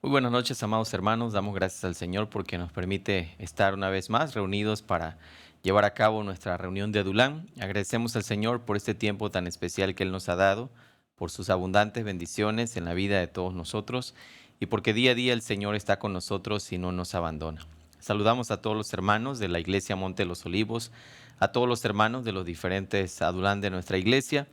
Muy buenas noches, amados hermanos. Damos gracias al Señor porque nos permite estar una vez más reunidos para llevar a cabo nuestra reunión de Adulán. Agradecemos al Señor por este tiempo tan especial que Él nos ha dado, por sus abundantes bendiciones en la vida de todos nosotros y porque día a día el Señor está con nosotros y no nos abandona. Saludamos a todos los hermanos de la Iglesia Monte de los Olivos, a todos los hermanos de los diferentes Adulán de nuestra iglesia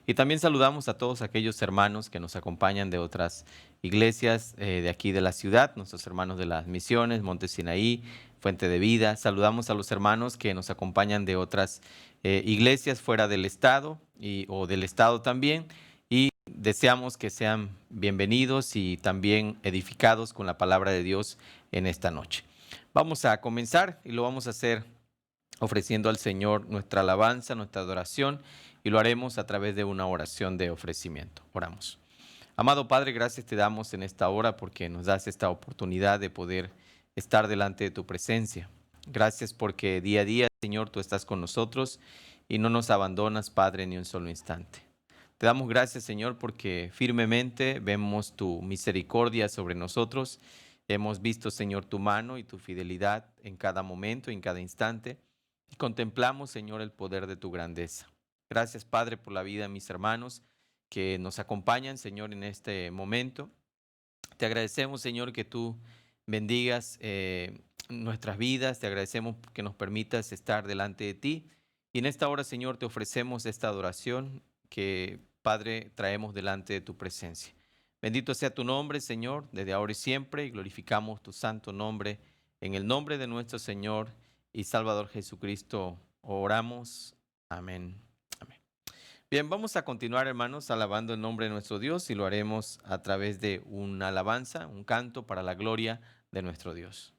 y también saludamos a todos aquellos hermanos que nos acompañan de otras iglesias de aquí de la ciudad, nuestros hermanos de las misiones, Monte Sinaí, Fuente de Vida. Saludamos a los hermanos que nos acompañan de otras iglesias fuera del estado o del estado también. Y deseamos que sean bienvenidos y también edificados con la palabra de Dios en esta noche. Vamos a comenzar y lo vamos a hacer ofreciendo al Señor nuestra alabanza, nuestra adoración y lo haremos a través de una oración de ofrecimiento. Oramos. Amado Padre, gracias te damos en esta hora porque nos das esta oportunidad de poder estar delante de tu presencia. Gracias porque día a día, Señor, tú estás con nosotros y no nos abandonas, Padre, ni un solo instante. Te damos gracias, Señor, porque firmemente vemos tu misericordia sobre nosotros. Hemos visto, Señor, tu mano y tu fidelidad en cada momento, en cada instante. Y contemplamos, Señor, el poder de tu grandeza. Gracias, Padre, por la vida de mis hermanos que nos acompañan, Señor, en este momento. Te agradecemos, Señor, que tú bendigas nuestras vidas. Te agradecemos que nos permitas estar delante de ti. Y en esta hora, Señor, te ofrecemos esta adoración que, Padre, traemos delante de tu presencia. Bendito sea tu nombre, Señor, desde ahora y siempre, y glorificamos tu santo nombre. En el nombre de nuestro Señor y Salvador Jesucristo, oramos. Amén. Amén. Bien, vamos a continuar, hermanos, alabando el nombre de nuestro Dios y lo haremos a través de una alabanza, un canto para la gloria de nuestro Dios.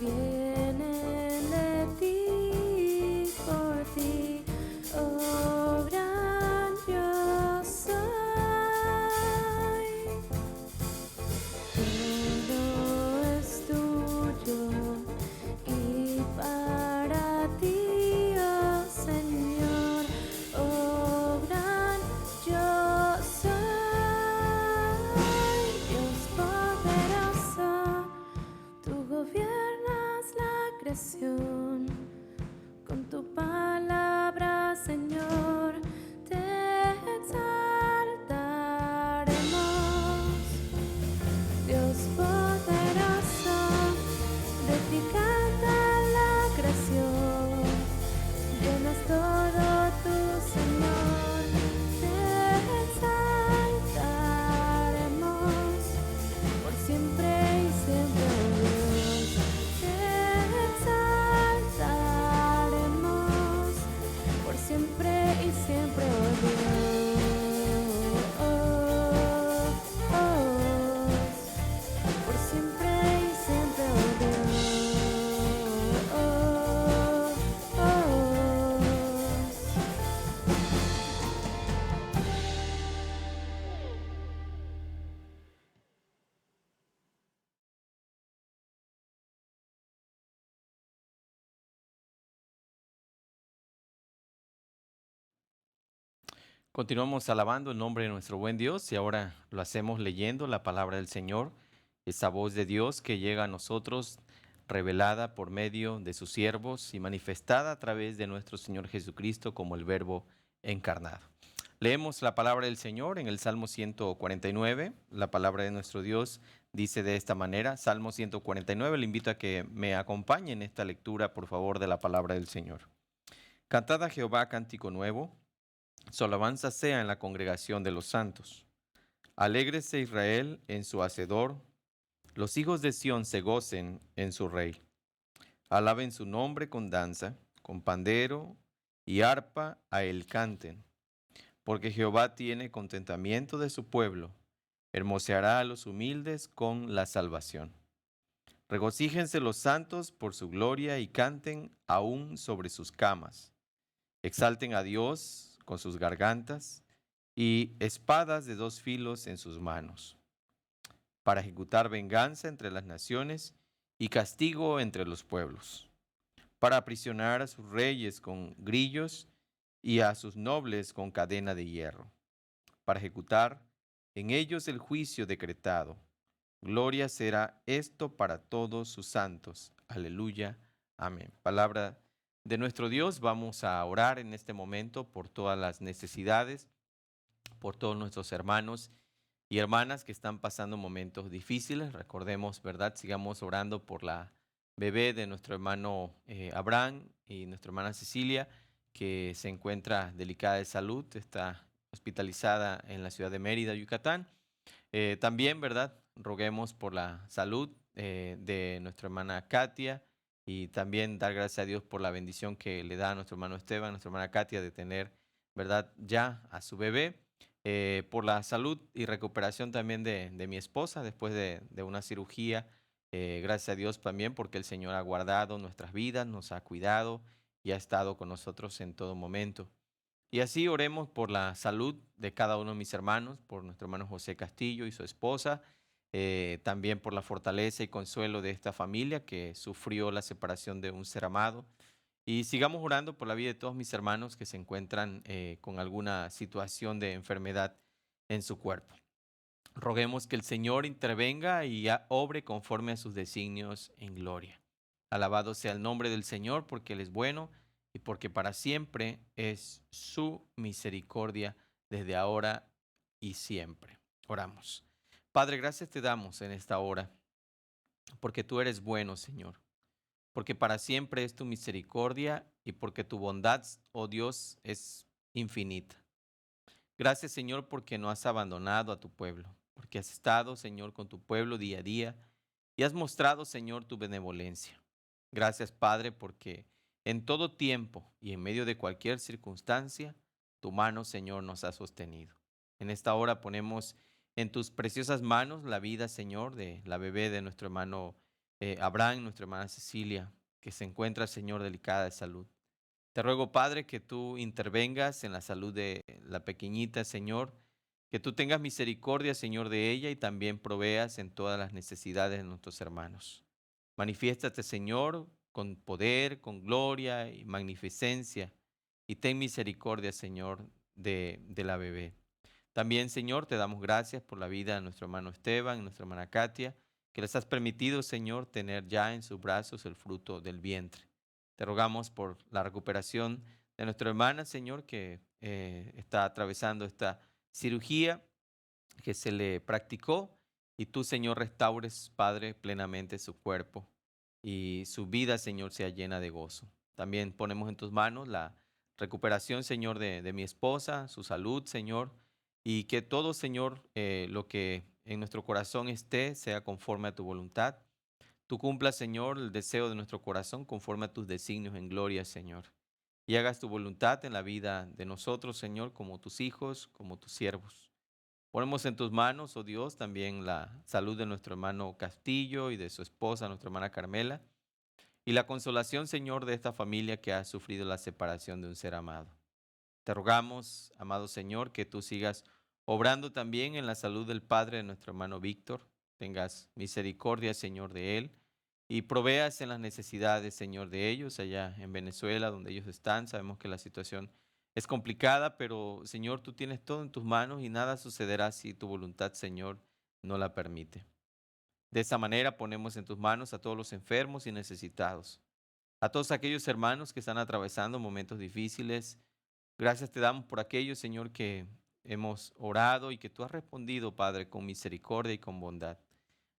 vienen de ti, por ti, obran yo soy. Todo es tuyo y para ti, oh Señor, obran yo soy. Dios poderoso, tú gobiernas la creación. Con tu palabra, Señor, te exaltaremos. Dios poderoso, de ti canta la creación. Llenas todo tu Señor, te exaltaremos por siempre y siempre, oh Dios. Te exaltaremos por siempre y siempre, oh Dios. Por siempre y siempre, oh Dios. Continuamos alabando el nombre de nuestro buen Dios y ahora lo hacemos leyendo la palabra del Señor, esa voz de Dios que llega a nosotros revelada por medio de sus siervos y manifestada a través de nuestro Señor Jesucristo como el Verbo encarnado. Leemos la palabra del Señor en el Salmo 149. La palabra de nuestro Dios dice de esta manera, Salmo 149, le invito a que me acompañe en esta lectura, por favor, de la palabra del Señor. Cantad a Jehová cántico nuevo, su alabanza sea en la congregación de los santos. Alégrese Israel en su Hacedor, los hijos de Sión se gocen en su Rey. Alaben su nombre con danza, con pandero y arpa a él canten. Porque Jehová tiene contentamiento de su pueblo, hermoseará a los humildes con la salvación. Regocíjense los santos por su gloria y canten aún sobre sus camas. Exalten a Dios con sus gargantas y espadas de dos filos en sus manos, para ejecutar venganza entre las naciones y castigo entre los pueblos, para aprisionar a sus reyes con grillos y a sus nobles con cadena de hierro, para ejecutar en ellos el juicio decretado. Gloria será esto para todos sus santos. Aleluya. Amén. Palabra de nuestro Dios. Vamos a orar en este momento por todas las necesidades, por todos nuestros hermanos y hermanas que están pasando momentos difíciles. Recordemos, ¿verdad? Sigamos orando por la bebé de nuestro hermano Abraham y nuestra hermana Cecilia, que se encuentra delicada de salud, está hospitalizada en la ciudad de Mérida, Yucatán. También, ¿verdad? Roguemos por la salud de nuestra hermana Katia y también dar gracias a Dios por la bendición que le da a nuestro hermano Esteban, a nuestra hermana Katia, de tener, ¿verdad? Ya a su bebé. Por la salud y recuperación también de mi esposa después de una cirugía. Gracias a Dios también porque el Señor ha guardado nuestras vidas, nos ha cuidado y ha estado con nosotros en todo momento. Y así oremos por la salud de cada uno de mis hermanos, por nuestro hermano José Castillo y su esposa, también por la fortaleza y consuelo de esta familia que sufrió la separación de un ser amado. Y sigamos orando por la vida de todos mis hermanos que se encuentran con alguna situación de enfermedad en su cuerpo. Roguemos que el Señor intervenga y obre conforme a sus designios en gloria. Alabado sea el nombre del Señor porque Él es bueno y porque para siempre es su misericordia desde ahora y siempre. Oramos. Padre, gracias te damos en esta hora porque tú eres bueno, Señor, porque para siempre es tu misericordia y porque tu bondad, oh Dios, es infinita. Gracias, Señor, porque no has abandonado a tu pueblo, porque has estado, Señor, con tu pueblo día a día y has mostrado, Señor, tu benevolencia. Gracias, Padre, porque en todo tiempo y en medio de cualquier circunstancia, tu mano, Señor, nos ha sostenido. En esta hora ponemos en tus preciosas manos la vida, Señor, de la bebé de nuestro hermano Abraham, nuestra hermana Cecilia, que se encuentra, Señor, delicada de salud. Te ruego, Padre, que tú intervengas en la salud de la pequeñita, Señor, que tú tengas misericordia, Señor, de ella y también proveas en todas las necesidades de nuestros hermanos. Manifiéstate, Señor, con poder, con gloria y magnificencia, y ten misericordia, Señor, de la bebé. También, Señor, te damos gracias por la vida de nuestro hermano Esteban y nuestra hermana Katia, que les has permitido, Señor, tener ya en sus brazos el fruto del vientre. Te rogamos por la recuperación de nuestra hermana, Señor, que está atravesando esta cirugía que se le practicó, y tú, Señor, restaures, Padre, plenamente su cuerpo y su vida, Señor, sea llena de gozo. También ponemos en tus manos la recuperación, Señor, de mi esposa, su salud, Señor, y que todo, Señor, lo que en nuestro corazón esté, sea conforme a tu voluntad. Tú cumplas, Señor, el deseo de nuestro corazón conforme a tus designios en gloria, Señor. Y hagas tu voluntad en la vida de nosotros, Señor, como tus hijos, como tus siervos. Ponemos en tus manos, oh Dios, también la salud de nuestro hermano Castillo y de su esposa, nuestra hermana Carmela, y la consolación, Señor, de esta familia que ha sufrido la separación de un ser amado. Te rogamos, amado Señor, que tú sigas obrando también en la salud del padre de nuestro hermano Víctor. Tengas misericordia, Señor, de él y proveas en las necesidades, Señor, de ellos allá en Venezuela, donde ellos están. Sabemos que la situación es complicada, pero, Señor, tú tienes todo en tus manos y nada sucederá si tu voluntad, Señor, no la permite. De esa manera ponemos en tus manos a todos los enfermos y necesitados, a todos aquellos hermanos que están atravesando momentos difíciles. Gracias te damos por aquellos, Señor, que hemos orado y que tú has respondido, Padre, con misericordia y con bondad.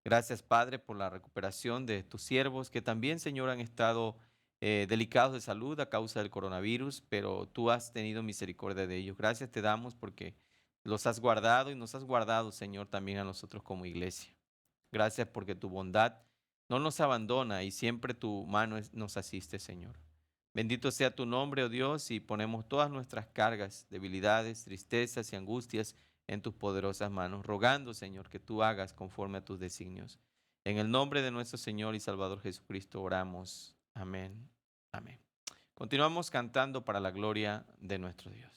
Gracias, Padre, por la recuperación de tus siervos, que también, Señor, han estado delicados de salud a causa del coronavirus, pero tú has tenido misericordia de ellos. Gracias te damos porque los has guardado y nos has guardado, Señor, también a nosotros como iglesia. Gracias porque tu bondad no nos abandona y siempre tu mano nos asiste, Señor. Bendito sea tu nombre, oh Dios, y ponemos todas nuestras cargas, debilidades, tristezas y angustias en tus poderosas manos, rogando, Señor, que tú hagas conforme a tus designios. En el nombre de nuestro Señor y Salvador Jesucristo oramos. Amén. Amén. Continuamos cantando para la gloria de nuestro Dios.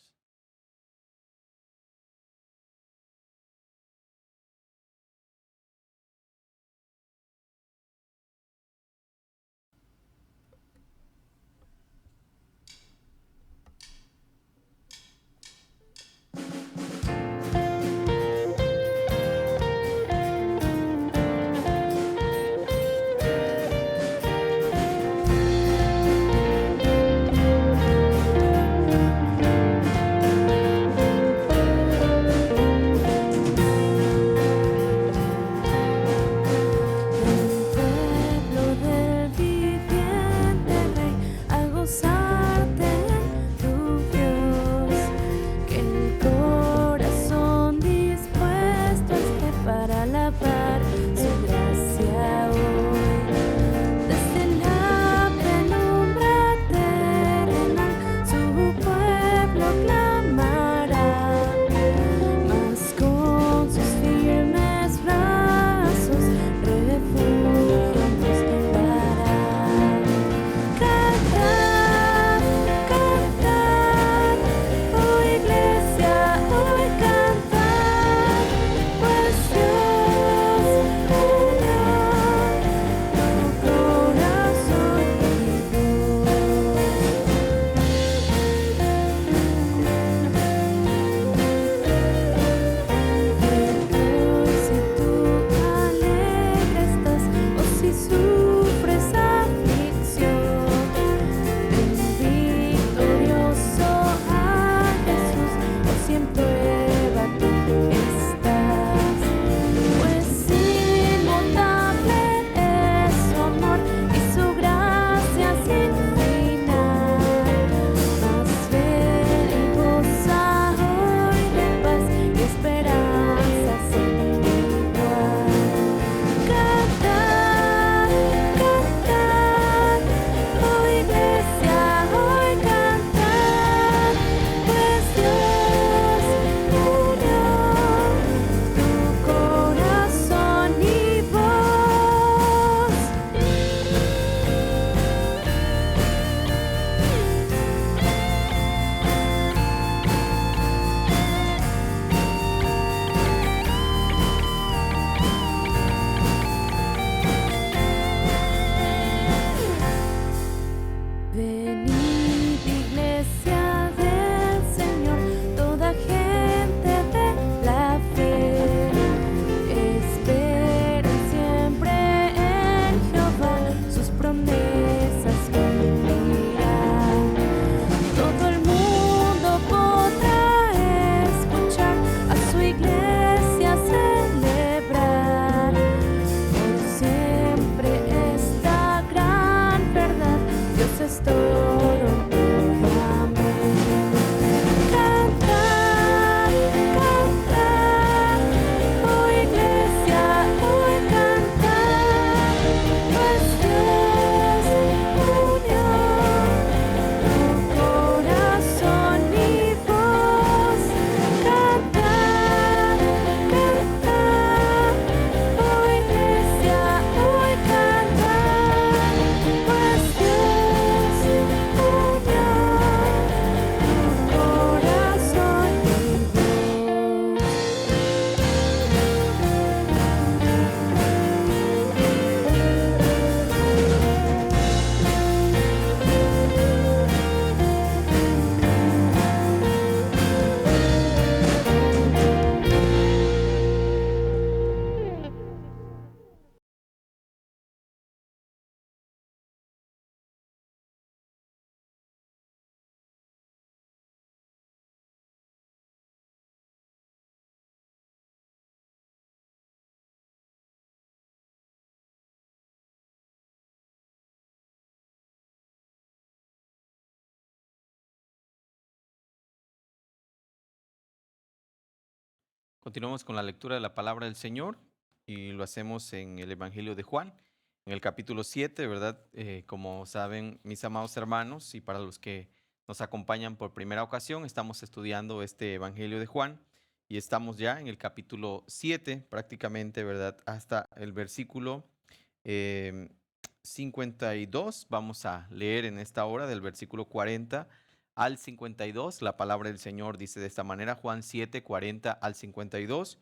Continuamos con la lectura de la palabra del Señor y lo hacemos en el Evangelio de Juan, en el capítulo 7, ¿verdad? Como saben, mis amados hermanos, y para los que nos acompañan por primera ocasión, estamos estudiando este Evangelio de Juan y estamos ya en el capítulo 7, prácticamente, ¿verdad? Hasta el versículo em, 52. Vamos a leer en esta hora del versículo 40 al 52. La palabra del Señor dice de esta manera, Juan 7, 40 al 52.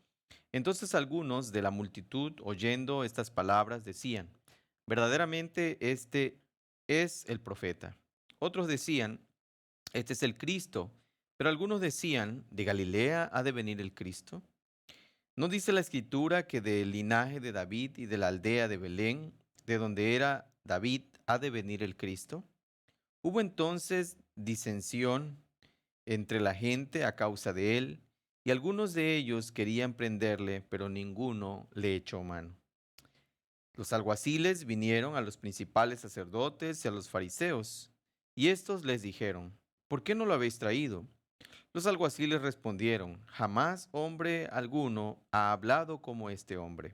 Entonces algunos de la multitud, oyendo estas palabras, decían, verdaderamente este es el profeta. Otros decían, este es el Cristo. Pero algunos decían, ¿de Galilea ha de venir el Cristo? ¿No dice la escritura que del linaje de David y de la aldea de Belén, de donde era David, ha de venir el Cristo? Hubo entonces disensión entre la gente a causa de él, y algunos de ellos querían prenderle, pero ninguno le echó mano. Los alguaciles vinieron a los principales sacerdotes y a los fariseos, y estos les dijeron, ¿por qué no lo habéis traído? Los alguaciles respondieron, jamás hombre alguno ha hablado como este hombre.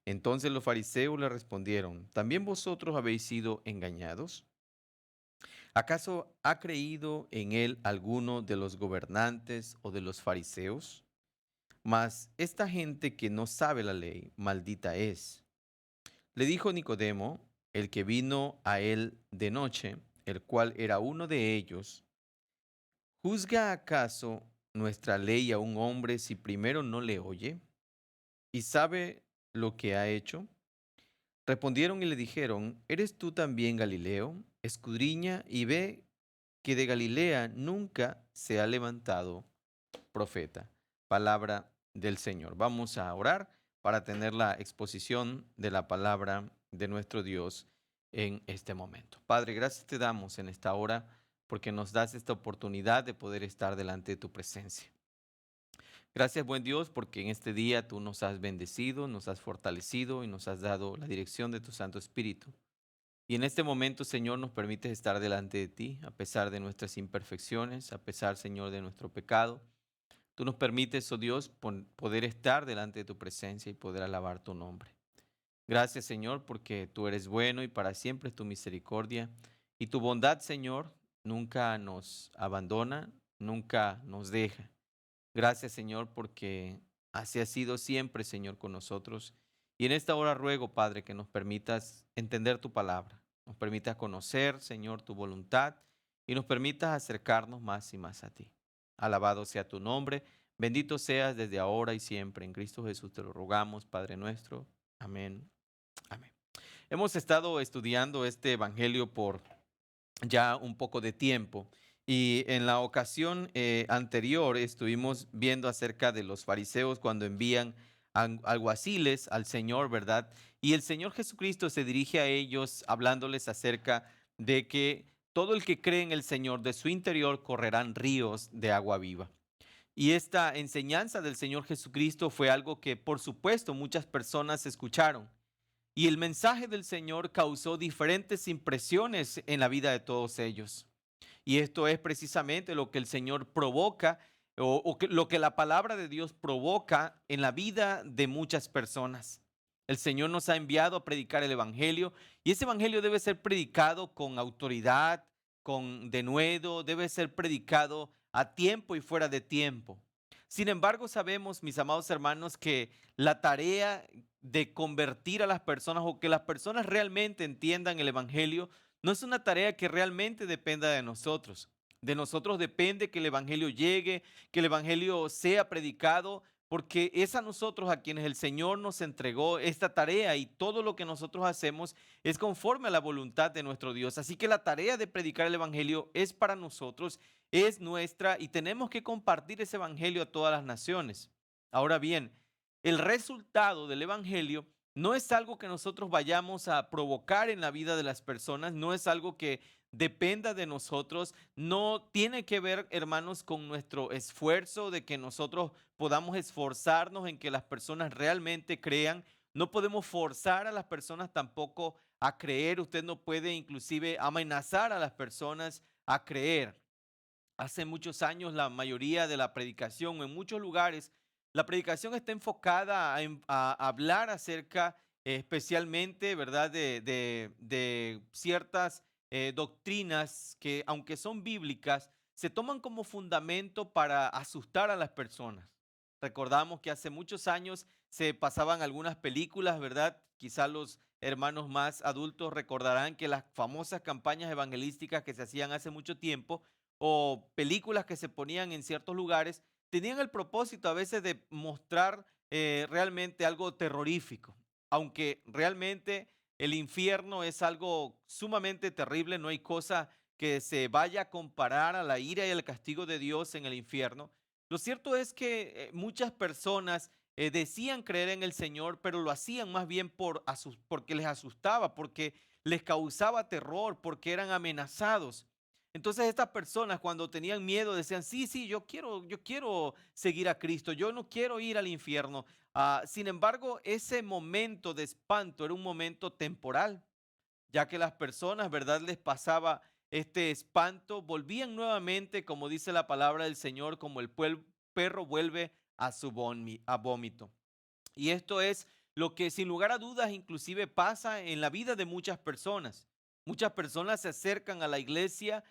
Entonces los fariseos le respondieron, ¿también vosotros habéis sido engañados? ¿Acaso ha creído en él alguno de los gobernantes o de los fariseos? Mas esta gente que no sabe la ley, maldita es. Le dijo Nicodemo, el que vino a él de noche, el cual era uno de ellos, ¿juzga acaso nuestra ley a un hombre si primero no le oye y sabe lo que ha hecho? Respondieron y le dijeron, ¿eres tú también Galileo? Escudriña y ve que de Galilea nunca se ha levantado profeta. Palabra del Señor. Vamos a orar para tener la exposición de la palabra de nuestro Dios en este momento. Padre, gracias te damos en esta hora porque nos das esta oportunidad de poder estar delante de tu presencia. Gracias, buen Dios, porque en este día tú nos has bendecido, nos has fortalecido y nos has dado la dirección de tu Santo Espíritu. Y en este momento, Señor, nos permites estar delante de ti, a pesar de nuestras imperfecciones, a pesar, Señor, de nuestro pecado. Tú nos permites, oh Dios, poder estar delante de tu presencia y poder alabar tu nombre. Gracias, Señor, porque tú eres bueno y para siempre es tu misericordia. Y tu bondad, Señor, nunca nos abandona, nunca nos deja. Gracias, Señor, porque así has sido siempre, Señor, con nosotros. Y en esta hora ruego, Padre, que nos permitas entender tu palabra, nos permitas conocer, Señor, tu voluntad y nos permitas acercarnos más y más a ti. Alabado sea tu nombre, bendito seas desde ahora y siempre. En Cristo Jesús te lo rogamos, Padre nuestro. Amén. Amén. Hemos estado estudiando este evangelio por ya un poco de tiempo. Y en la ocasión anterior estuvimos viendo acerca de los fariseos cuando envían alguaciles al Señor, ¿verdad? Y el Señor Jesucristo se dirige a ellos hablándoles acerca de que todo el que cree en el Señor, de su interior correrán ríos de agua viva. Y esta enseñanza del Señor Jesucristo fue algo que, por supuesto, muchas personas escucharon. Y el mensaje del Señor causó diferentes impresiones en la vida de todos ellos. Y esto es precisamente lo que el Señor provoca lo que la palabra de Dios provoca en la vida de muchas personas. El Señor nos ha enviado a predicar el Evangelio y ese Evangelio debe ser predicado con autoridad, con denuedo, debe ser predicado a tiempo y fuera de tiempo. Sin embargo, sabemos, mis amados hermanos, que la tarea de convertir a las personas o que las personas realmente entiendan el Evangelio no es una tarea que realmente dependa de nosotros. De nosotros depende que el Evangelio llegue, que el Evangelio sea predicado, porque es a nosotros a quienes el Señor nos entregó esta tarea y todo lo que nosotros hacemos es conforme a la voluntad de nuestro Dios. Así que la tarea de predicar el Evangelio es para nosotros, es nuestra y tenemos que compartir ese Evangelio a todas las naciones. Ahora bien, el resultado del Evangelio no es algo que nosotros vayamos a provocar en la vida de las personas, no es algo que dependa de nosotros, no tiene que ver, hermanos, con nuestro esfuerzo de que nosotros podamos esforzarnos en que las personas realmente crean. No podemos forzar a las personas tampoco a creer. Usted no puede inclusive amenazar a las personas a creer. Hace muchos años la mayoría de la predicación en muchos lugares La predicación está enfocada a hablar acerca especialmente, ¿verdad?, de ciertas doctrinas que, aunque son bíblicas, se toman como fundamento para asustar a las personas. Recordamos que hace muchos años se pasaban algunas películas, ¿verdad? Quizá los hermanos más adultos recordarán que las famosas campañas evangelísticas que se hacían hace mucho tiempo o películas que se ponían en ciertos lugares tenían el propósito a veces de mostrar realmente algo terrorífico, aunque realmente el infierno es algo sumamente terrible, no hay cosa que se vaya a comparar a la ira y al castigo de Dios en el infierno. Lo cierto es que muchas personas decían creer en el Señor, pero lo hacían más bien porque les asustaba, porque les causaba terror, porque eran amenazados. Entonces estas personas cuando tenían miedo decían, sí, sí, yo quiero seguir a Cristo, yo no quiero ir al infierno. Sin embargo, ese momento de espanto era un momento temporal, ya que las personas, ¿verdad? Les pasaba este espanto, volvían nuevamente, como dice la palabra del Señor, como el perro vuelve a su vómito. Y esto es lo que sin lugar a dudas inclusive pasa en la vida de muchas personas. Muchas personas se acercan a la iglesia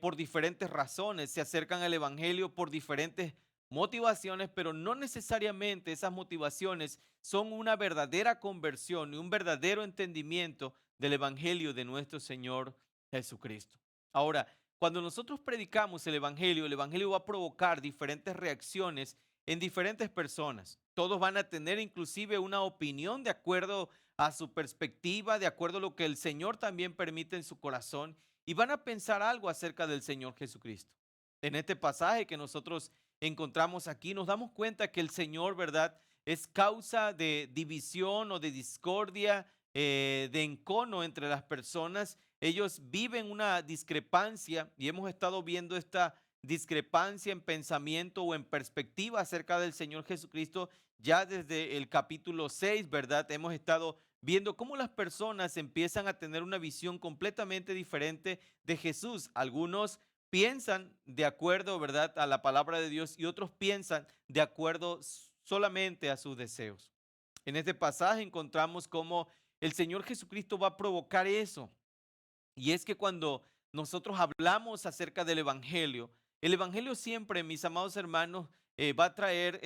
por diferentes razones, se acercan al Evangelio por diferentes motivaciones, pero no necesariamente esas motivaciones son una verdadera conversión y un verdadero entendimiento del Evangelio de nuestro Señor Jesucristo. Ahora, cuando nosotros predicamos el Evangelio va a provocar diferentes reacciones en diferentes personas. Todos van a tener inclusive una opinión de acuerdo a su perspectiva, de acuerdo a lo que el Señor también permite en su corazón, y van a pensar algo acerca del Señor Jesucristo. En este pasaje que nosotros encontramos aquí, nos damos cuenta que el Señor, ¿verdad?, es causa de división o de discordia, de encono entre las personas. Ellos viven una discrepancia y hemos estado viendo esta discrepancia en pensamiento o en perspectiva acerca del Señor Jesucristo ya desde el capítulo 6, ¿verdad? Hemos estado viendo cómo las personas empiezan a tener una visión completamente diferente de Jesús. Algunos piensan de acuerdo, ¿verdad?, a la palabra de Dios y otros piensan de acuerdo solamente a sus deseos. En este pasaje encontramos cómo el Señor Jesucristo va a provocar eso. Y es que cuando nosotros hablamos acerca del Evangelio, el Evangelio siempre, mis amados hermanos, va a traer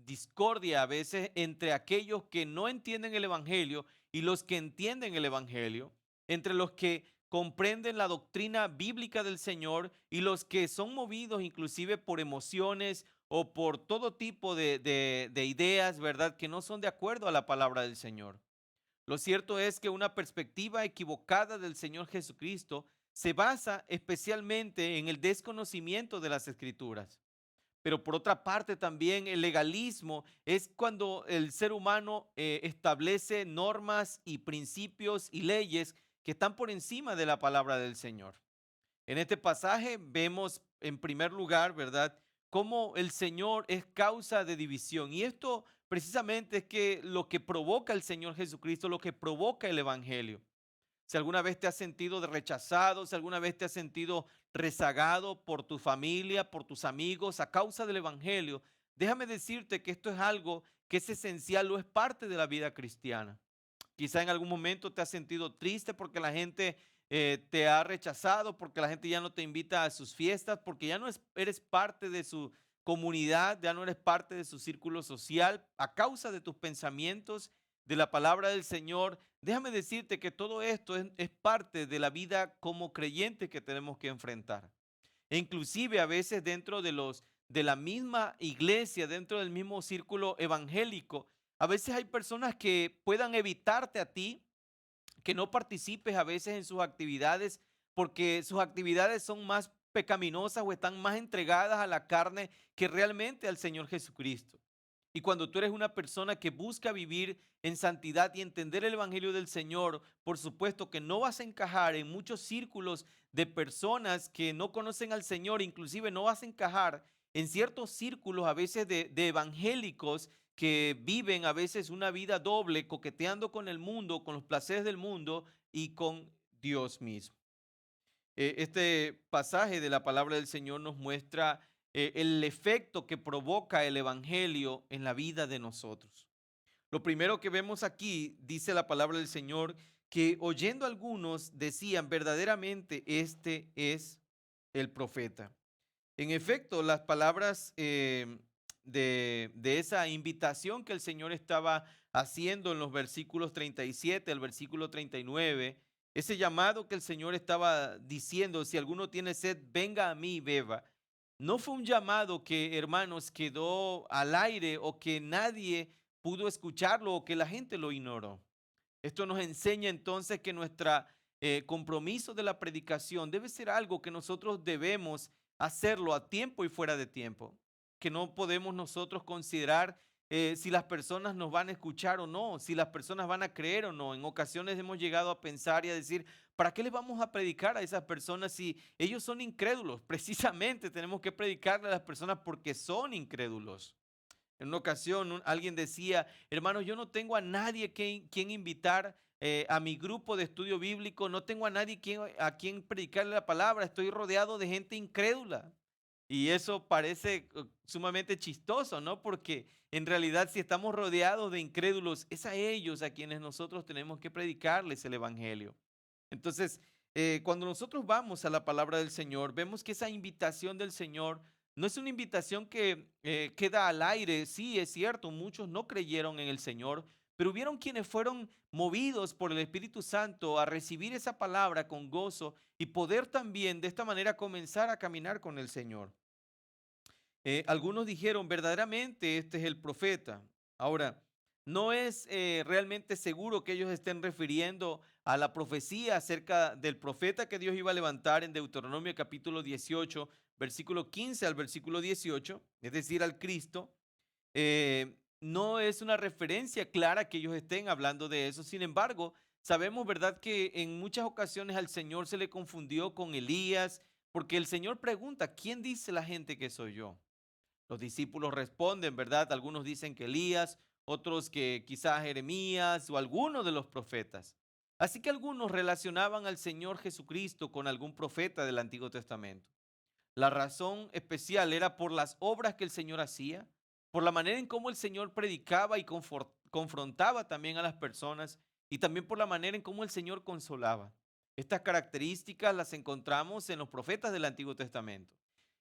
discordia a veces entre aquellos que no entienden el Evangelio y los que entienden el Evangelio, entre los que comprenden la doctrina bíblica del Señor y los que son movidos inclusive por emociones o por todo tipo de ideas, ¿verdad?, que no son de acuerdo a la palabra del Señor. Lo cierto es que una perspectiva equivocada del Señor Jesucristo se basa especialmente en el desconocimiento de las Escrituras. Pero por otra parte también el legalismo es cuando el ser humano establece normas y principios y leyes que están por encima de la palabra del Señor. En este pasaje vemos en primer lugar, ¿verdad?, cómo el Señor es causa de división. Y esto precisamente es que lo que provoca el Señor Jesucristo, lo que provoca el Evangelio. Si alguna vez te has sentido rechazado, si alguna vez te has sentido rezagado por tu familia, por tus amigos, a causa del Evangelio, déjame decirte que esto es algo que es esencial o es parte de la vida cristiana. Quizá en algún momento te has sentido triste porque la gente te ha rechazado, porque la gente ya no te invita a sus fiestas, porque ya no eres parte de su comunidad, ya no eres parte de su círculo social a causa de tus pensamientos, de la palabra del Señor. Déjame decirte que todo esto es parte de la vida como creyente que tenemos que enfrentar. E inclusive a veces dentro de la misma iglesia, dentro del mismo círculo evangélico, a veces hay personas que puedan evitarte a ti, que no participes a veces en sus actividades, porque sus actividades son más pecaminosas o están más entregadas a la carne que realmente al Señor Jesucristo. Y cuando tú eres una persona que busca vivir en santidad y entender el Evangelio del Señor, por supuesto que no vas a encajar en muchos círculos de personas que no conocen al Señor, inclusive no vas a encajar en ciertos círculos a veces de evangélicos que viven a veces una vida doble, coqueteando con el mundo, con los placeres del mundo y con Dios mismo. Este pasaje de la palabra del Señor nos muestra el efecto que provoca el Evangelio en la vida de nosotros. Lo primero que vemos aquí, dice la palabra del Señor, que oyendo algunos decían verdaderamente, este es el profeta. En efecto, las palabras de esa invitación que el Señor estaba haciendo en los versículos 37 al versículo 39, ese llamado que el Señor estaba diciendo, si alguno tiene sed, venga a mí y beba, no fue un llamado que, hermanos, quedó al aire o que nadie pudo escucharlo o que la gente lo ignoró. Esto nos enseña entonces que nuestro compromiso de la predicación debe ser algo que nosotros debemos hacerlo a tiempo y fuera de tiempo, que no podemos nosotros considerar si las personas nos van a escuchar o no, si las personas van a creer o no. En ocasiones hemos llegado a pensar y a decir, ¿para qué les vamos a predicar a esas personas si ellos son incrédulos? Precisamente tenemos que predicarle a las personas porque son incrédulos. En una ocasión alguien decía, hermanos, yo no tengo a nadie quien invitar a mi grupo de estudio bíblico, no tengo a nadie a quien predicarle la palabra, estoy rodeado de gente incrédula. Y eso parece sumamente chistoso, ¿no? Porque en realidad si estamos rodeados de incrédulos, es a ellos a quienes nosotros tenemos que predicarles el Evangelio. Entonces, cuando nosotros vamos a la palabra del Señor, vemos que esa invitación del Señor no es una invitación que queda al aire. Sí, es cierto, muchos no creyeron en el Señor, pero hubieron quienes fueron movidos por el Espíritu Santo a recibir esa palabra con gozo y poder también de esta manera comenzar a caminar con el Señor. Algunos dijeron, verdaderamente este es el profeta. Ahora, no es realmente seguro que ellos estén refiriendo a la profecía acerca del profeta que Dios iba a levantar en Deuteronomio capítulo 18, versículo 15 al versículo 18, es decir, al Cristo. No es una referencia clara que ellos estén hablando de eso. Sin embargo, sabemos, ¿verdad?, que en muchas ocasiones al Señor se le confundió con Elías, porque el Señor pregunta, ¿quién dice la gente que soy yo? Los discípulos responden, ¿verdad? Algunos dicen que Elías, otros que quizás Jeremías o alguno de los profetas. Así que algunos relacionaban al Señor Jesucristo con algún profeta del Antiguo Testamento. La razón especial era por las obras que el Señor hacía, por la manera en cómo el Señor predicaba y confrontaba también a las personas y también por la manera en cómo el Señor consolaba. Estas características las encontramos en los profetas del Antiguo Testamento.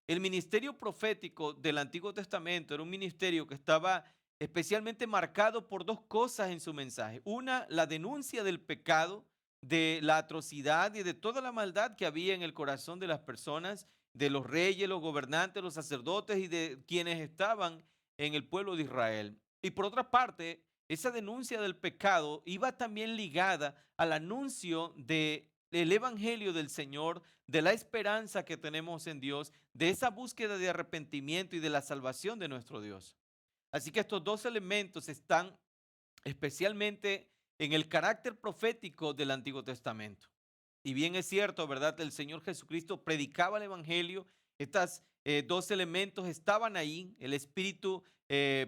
El ministerio profético del Antiguo Testamento era un ministerio que estaba especialmente marcado por dos cosas en su mensaje. Una, la denuncia del pecado, de la atrocidad y de toda la maldad que había en el corazón de las personas, de los reyes, los gobernantes, los sacerdotes y de quienes estaban en el pueblo de Israel. Y por otra parte, esa denuncia del pecado iba también ligada al anuncio del evangelio del Señor, de la esperanza que tenemos en Dios, de esa búsqueda de arrepentimiento y de la salvación de nuestro Dios. Así que estos dos elementos están especialmente en el carácter profético del Antiguo Testamento. Y bien es cierto, ¿verdad? El Señor Jesucristo predicaba el Evangelio. Estos dos elementos estaban ahí. El espíritu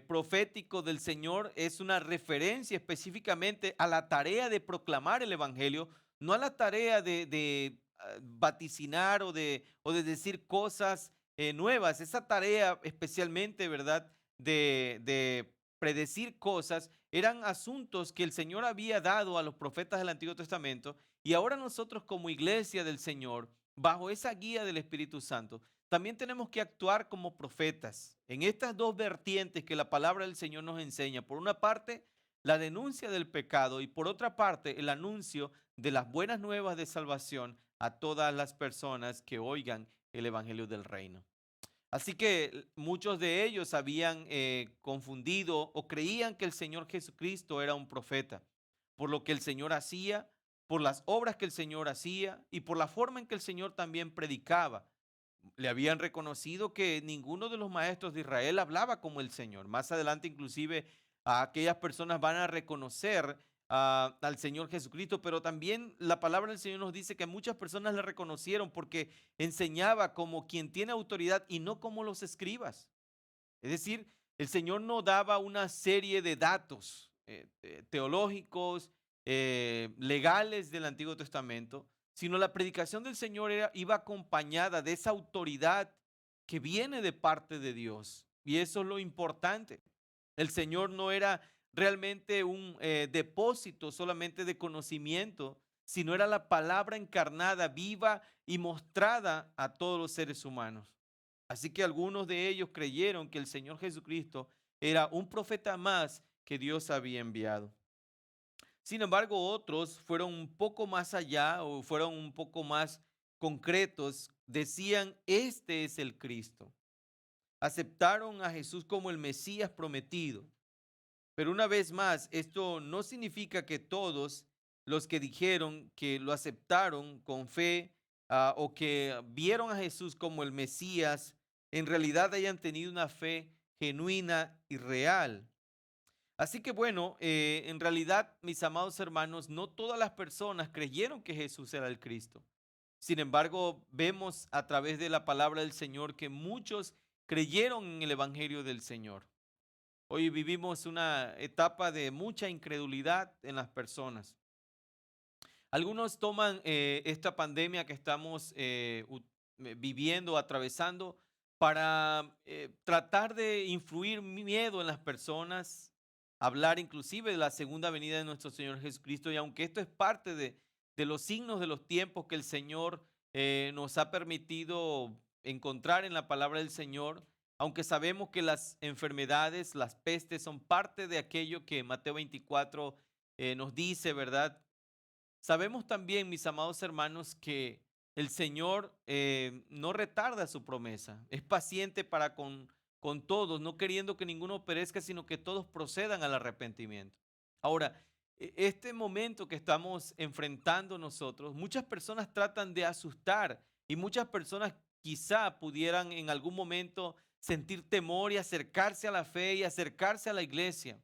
profético del Señor es una referencia específicamente a la tarea de proclamar el Evangelio, no a la tarea de vaticinar o de decir cosas nuevas. Esa tarea especialmente, ¿verdad? De predecir cosas eran asuntos que el Señor había dado a los profetas del Antiguo Testamento y ahora nosotros como iglesia del Señor, bajo esa guía del Espíritu Santo, también tenemos que actuar como profetas en estas dos vertientes que la palabra del Señor nos enseña. Por una parte, la denuncia del pecado y por otra parte, el anuncio de las buenas nuevas de salvación a todas las personas que oigan el Evangelio del Reino. Así que muchos de ellos habían confundido o creían que el Señor Jesucristo era un profeta, por lo que el Señor hacía, por las obras que el Señor hacía y por la forma en que el Señor también predicaba. Le habían reconocido que ninguno de los maestros de Israel hablaba como el Señor. Más adelante, inclusive, aquellas personas van a reconocer al Señor Jesucristo, pero también la palabra del Señor nos dice que muchas personas le reconocieron porque enseñaba como quien tiene autoridad y no como los escribas. Es decir, el Señor no daba una serie de datos teológicos, legales del Antiguo Testamento, sino la predicación del Señor iba acompañada de esa autoridad que viene de parte de Dios. Y eso es lo importante. El Señor no era realmente un depósito solamente de conocimiento, sino era la palabra encarnada, viva y mostrada a todos los seres humanos. Así que algunos de ellos creyeron que el Señor Jesucristo era un profeta más que Dios había enviado. Sin embargo, otros fueron un poco más allá o fueron un poco más concretos. Decían, este es el Cristo. Aceptaron a Jesús como el Mesías prometido. Pero una vez más, esto no significa que todos los que dijeron que lo aceptaron con fe o que vieron a Jesús como el Mesías, en realidad hayan tenido una fe genuina y real. Así que bueno, en realidad, mis amados hermanos, no todas las personas creyeron que Jesús era el Cristo. Sin embargo, vemos a través de la palabra del Señor que muchos creyeron en el Evangelio del Señor. Hoy vivimos una etapa de mucha incredulidad en las personas. Algunos toman esta pandemia que estamos viviendo, atravesando, para tratar de influir miedo en las personas, hablar inclusive de la segunda venida de nuestro Señor Jesucristo. Y aunque esto es parte de los signos de los tiempos que el Señor nos ha permitido encontrar en la palabra del Señor, aunque sabemos que las enfermedades, las pestes son parte de aquello que Mateo 24 nos dice, ¿verdad? Sabemos también, mis amados hermanos, que el Señor no retarda su promesa, es paciente para con todos, no queriendo que ninguno perezca, sino que todos procedan al arrepentimiento. Ahora, este momento que estamos enfrentando nosotros, muchas personas tratan de asustar y muchas personas quizá pudieran en algún momento sentir temor y acercarse a la fe y acercarse a la iglesia.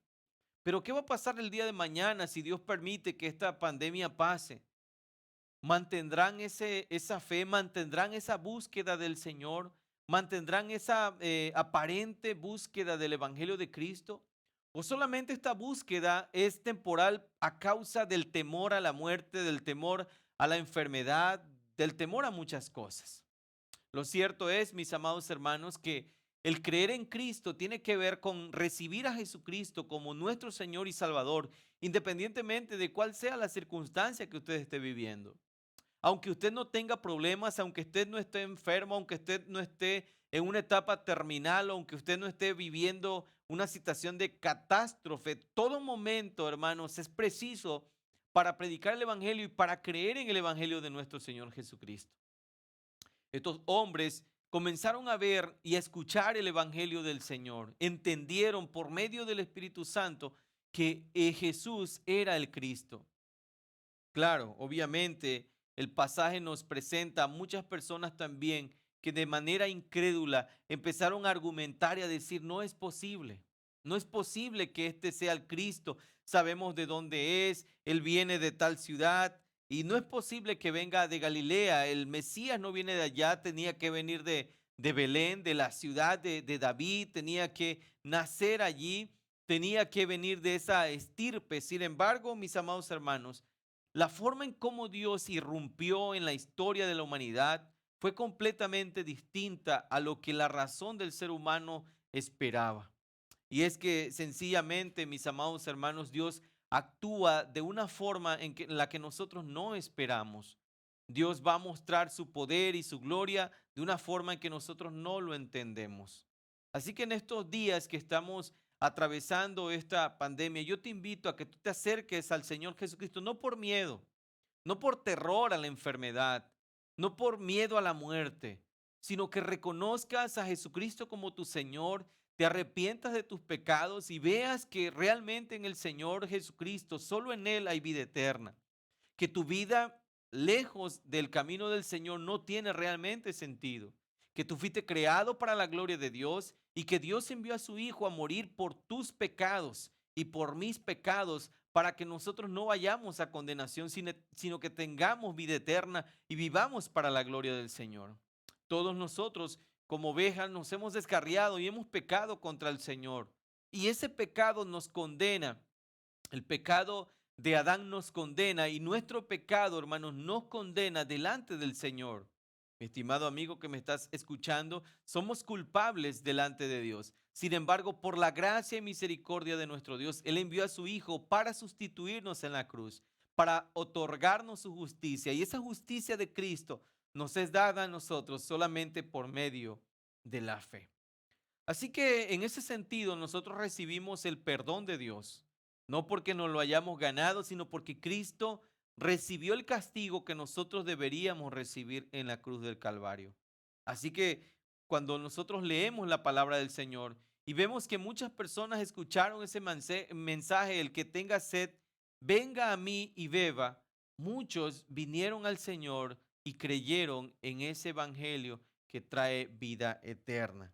Pero ¿qué va a pasar el día de mañana si Dios permite que esta pandemia pase? ¿Mantendrán esa fe? ¿Mantendrán esa búsqueda del Señor? ¿Mantendrán esa aparente búsqueda del Evangelio de Cristo? ¿O solamente esta búsqueda es temporal a causa del temor a la muerte, del temor a la enfermedad, del temor a muchas cosas? Lo cierto es, mis amados hermanos, que el creer en Cristo tiene que ver con recibir a Jesucristo como nuestro Señor y Salvador, independientemente de cuál sea la circunstancia que usted esté viviendo. Aunque usted no tenga problemas, aunque usted no esté enfermo, aunque usted no esté en una etapa terminal, aunque usted no esté viviendo una situación de catástrofe, todo momento, hermanos, es preciso para predicar el Evangelio y para creer en el Evangelio de nuestro Señor Jesucristo. Estos hombres comenzaron a ver y a escuchar el Evangelio del Señor. Entendieron por medio del Espíritu Santo que Jesús era el Cristo. Claro, obviamente el pasaje nos presenta a muchas personas también que de manera incrédula empezaron a argumentar y a decir, no es posible, no es posible que este sea el Cristo, sabemos de dónde es, él viene de tal ciudad y no es posible que venga de Galilea, el Mesías no viene de allá, tenía que venir de Belén, de la ciudad de David, tenía que nacer allí, tenía que venir de esa estirpe. Sin embargo, mis amados hermanos, la forma en cómo Dios irrumpió en la historia de la humanidad fue completamente distinta a lo que la razón del ser humano esperaba. Y es que sencillamente, mis amados hermanos, Dios actúa de una forma en la que nosotros no esperamos. Dios va a mostrar su poder y su gloria de una forma en que nosotros no lo entendemos. Así que en estos días que estamos atravesando esta pandemia, yo te invito a que tú te acerques al Señor Jesucristo, no por miedo, no por terror a la enfermedad, no por miedo a la muerte, sino que reconozcas a Jesucristo como tu Señor, te arrepientas de tus pecados y veas que realmente en el Señor Jesucristo, solo en Él hay vida eterna, que tu vida lejos del camino del Señor no tiene realmente sentido, que tú fuiste creado para la gloria de Dios y que Dios envió a su Hijo a morir por tus pecados y por mis pecados para que nosotros no vayamos a condenación, sino que tengamos vida eterna y vivamos para la gloria del Señor. Todos nosotros como ovejas nos hemos descarriado y hemos pecado contra el Señor. Y ese pecado nos condena. El pecado de Adán nos condena y nuestro pecado, hermanos, nos condena delante del Señor. Mi estimado amigo que me estás escuchando, somos culpables delante de Dios. Sin embargo, por la gracia y misericordia de nuestro Dios, Él envió a su Hijo para sustituirnos en la cruz, para otorgarnos su justicia. Y esa justicia de Cristo nos es dada a nosotros solamente por medio de la fe. Así que en ese sentido nosotros recibimos el perdón de Dios, no porque nos lo hayamos ganado, sino porque Cristo recibió el castigo que nosotros deberíamos recibir en la cruz del Calvario. Así que cuando nosotros leemos la palabra del Señor y vemos que muchas personas escucharon ese mensaje, el que tenga sed, venga a mí y beba, muchos vinieron al Señor y creyeron en ese evangelio que trae vida eterna.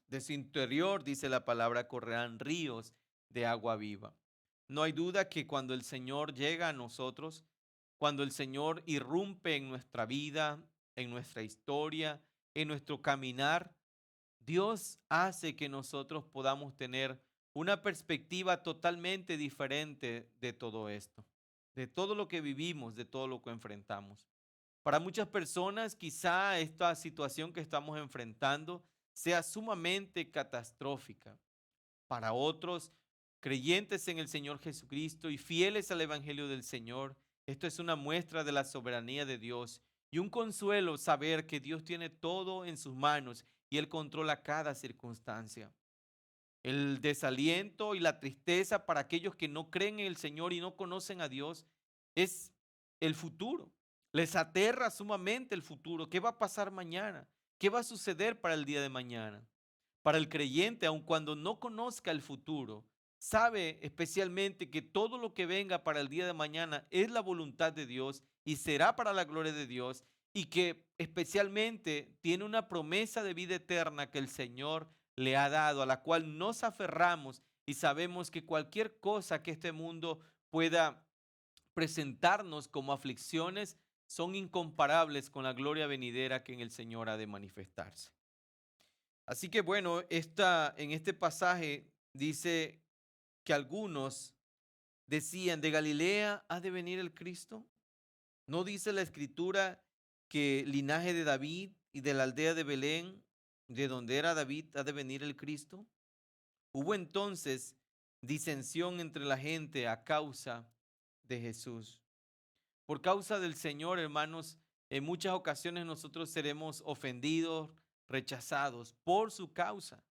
De su interior, dice la palabra, correrán ríos de agua viva. No hay duda que cuando el Señor llega a nosotros, cuando el Señor irrumpe en nuestra vida, en nuestra historia, en nuestro caminar, Dios hace que nosotros podamos tener una perspectiva totalmente diferente de todo esto, de todo lo que vivimos, de todo lo que enfrentamos. Para muchas personas, quizá esta situación que estamos enfrentando sea sumamente catastrófica. Para otros, creyentes en el Señor Jesucristo y fieles al Evangelio del Señor, esto es una muestra de la soberanía de Dios y un consuelo saber que Dios tiene todo en sus manos y Él controla cada circunstancia. El desaliento y la tristeza para aquellos que no creen en el Señor y no conocen a Dios es el futuro. Les aterra sumamente el futuro. ¿Qué va a pasar mañana? ¿Qué va a suceder para el día de mañana? Para el creyente, aun cuando no conozca el futuro, sabe especialmente que todo lo que venga para el día de mañana es la voluntad de Dios y será para la gloria de Dios y que especialmente tiene una promesa de vida eterna que el Señor le ha dado, a la cual nos aferramos y sabemos que cualquier cosa que este mundo pueda presentarnos como aflicciones son incomparables con la gloria venidera que en el Señor ha de manifestarse. Así que bueno, en este pasaje dice que algunos decían, ¿de Galilea ha de venir el Cristo? ¿No dice la escritura que linaje de David y de la aldea de Belén, de donde era David, ha de venir el Cristo? Hubo entonces disensión entre la gente a causa de Jesús. Por causa del Señor, hermanos, en muchas ocasiones nosotros seremos ofendidos, rechazados por su causa.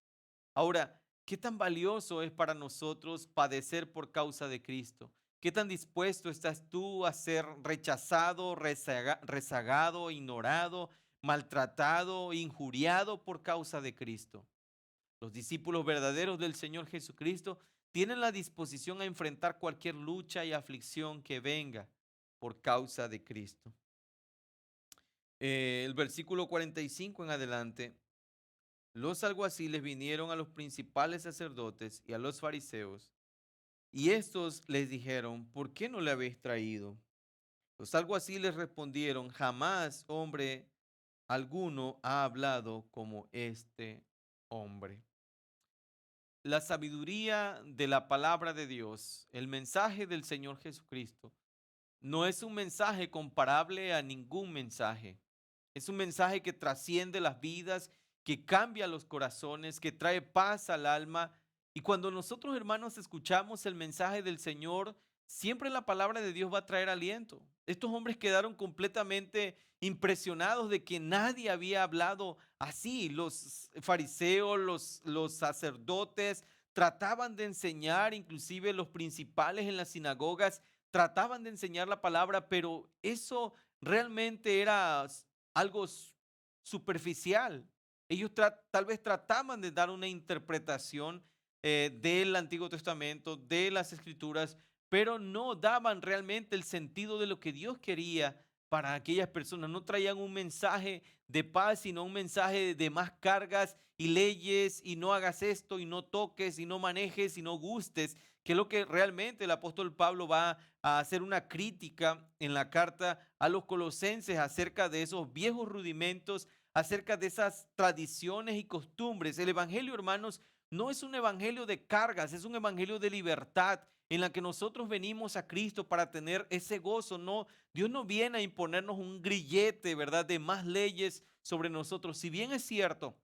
Ahora, ¿qué tan valioso es para nosotros padecer por causa de Cristo? ¿Qué tan dispuesto estás tú a ser rechazado, rezagado, ignorado, maltratado, injuriado por causa de Cristo? Los discípulos verdaderos del Señor Jesucristo tienen la disposición a enfrentar cualquier lucha y aflicción que venga por causa de Cristo. El versículo 45 en adelante, los alguaciles vinieron a los principales sacerdotes y a los fariseos, y estos les dijeron, ¿por qué no le habéis traído? Los alguaciles respondieron, jamás hombre alguno ha hablado como este hombre. La sabiduría de la palabra de Dios, el mensaje del Señor Jesucristo, no es un mensaje comparable a ningún mensaje. Es un mensaje que trasciende las vidas, que cambia los corazones, que trae paz al alma. Y cuando nosotros, hermanos, escuchamos el mensaje del Señor, siempre la palabra de Dios va a traer aliento. Estos hombres quedaron completamente impresionados de que nadie había hablado así. Los fariseos, los sacerdotes trataban de enseñar, inclusive los principales en las sinagogas trataban de enseñar la palabra, pero eso realmente era algo superficial. Ellos tal vez trataban de dar una interpretación del Antiguo Testamento, de las Escrituras, pero no daban realmente el sentido de lo que Dios quería para aquellas personas. No traían un mensaje de paz, sino un mensaje de más cargas y leyes, y no hagas esto, y no toques, y no manejes, y no gustes, que es lo que realmente el apóstol Pablo va a hacer una crítica en la carta a los colosenses acerca de esos viejos rudimentos, acerca de esas tradiciones y costumbres. El evangelio, hermanos, no es un evangelio de cargas, es un evangelio de libertad, en la que nosotros venimos a Cristo para tener ese gozo. No, Dios no viene a imponernos un grillete, ¿verdad?, de más leyes sobre nosotros. Si bien es cierto,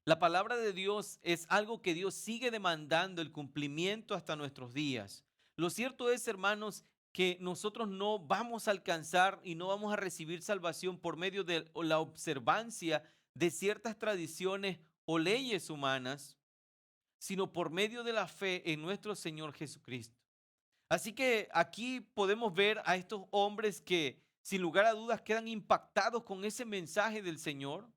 la palabra de Dios es algo que Dios sigue demandando el cumplimiento hasta nuestros días. Lo cierto es, hermanos, que nosotros no vamos a alcanzar y no vamos a recibir salvación por medio de la observancia de ciertas tradiciones o leyes humanas, sino por medio de la fe en nuestro Señor Jesucristo. Así que aquí podemos ver a estos hombres que sin lugar a dudas quedan impactados con ese mensaje del Señor.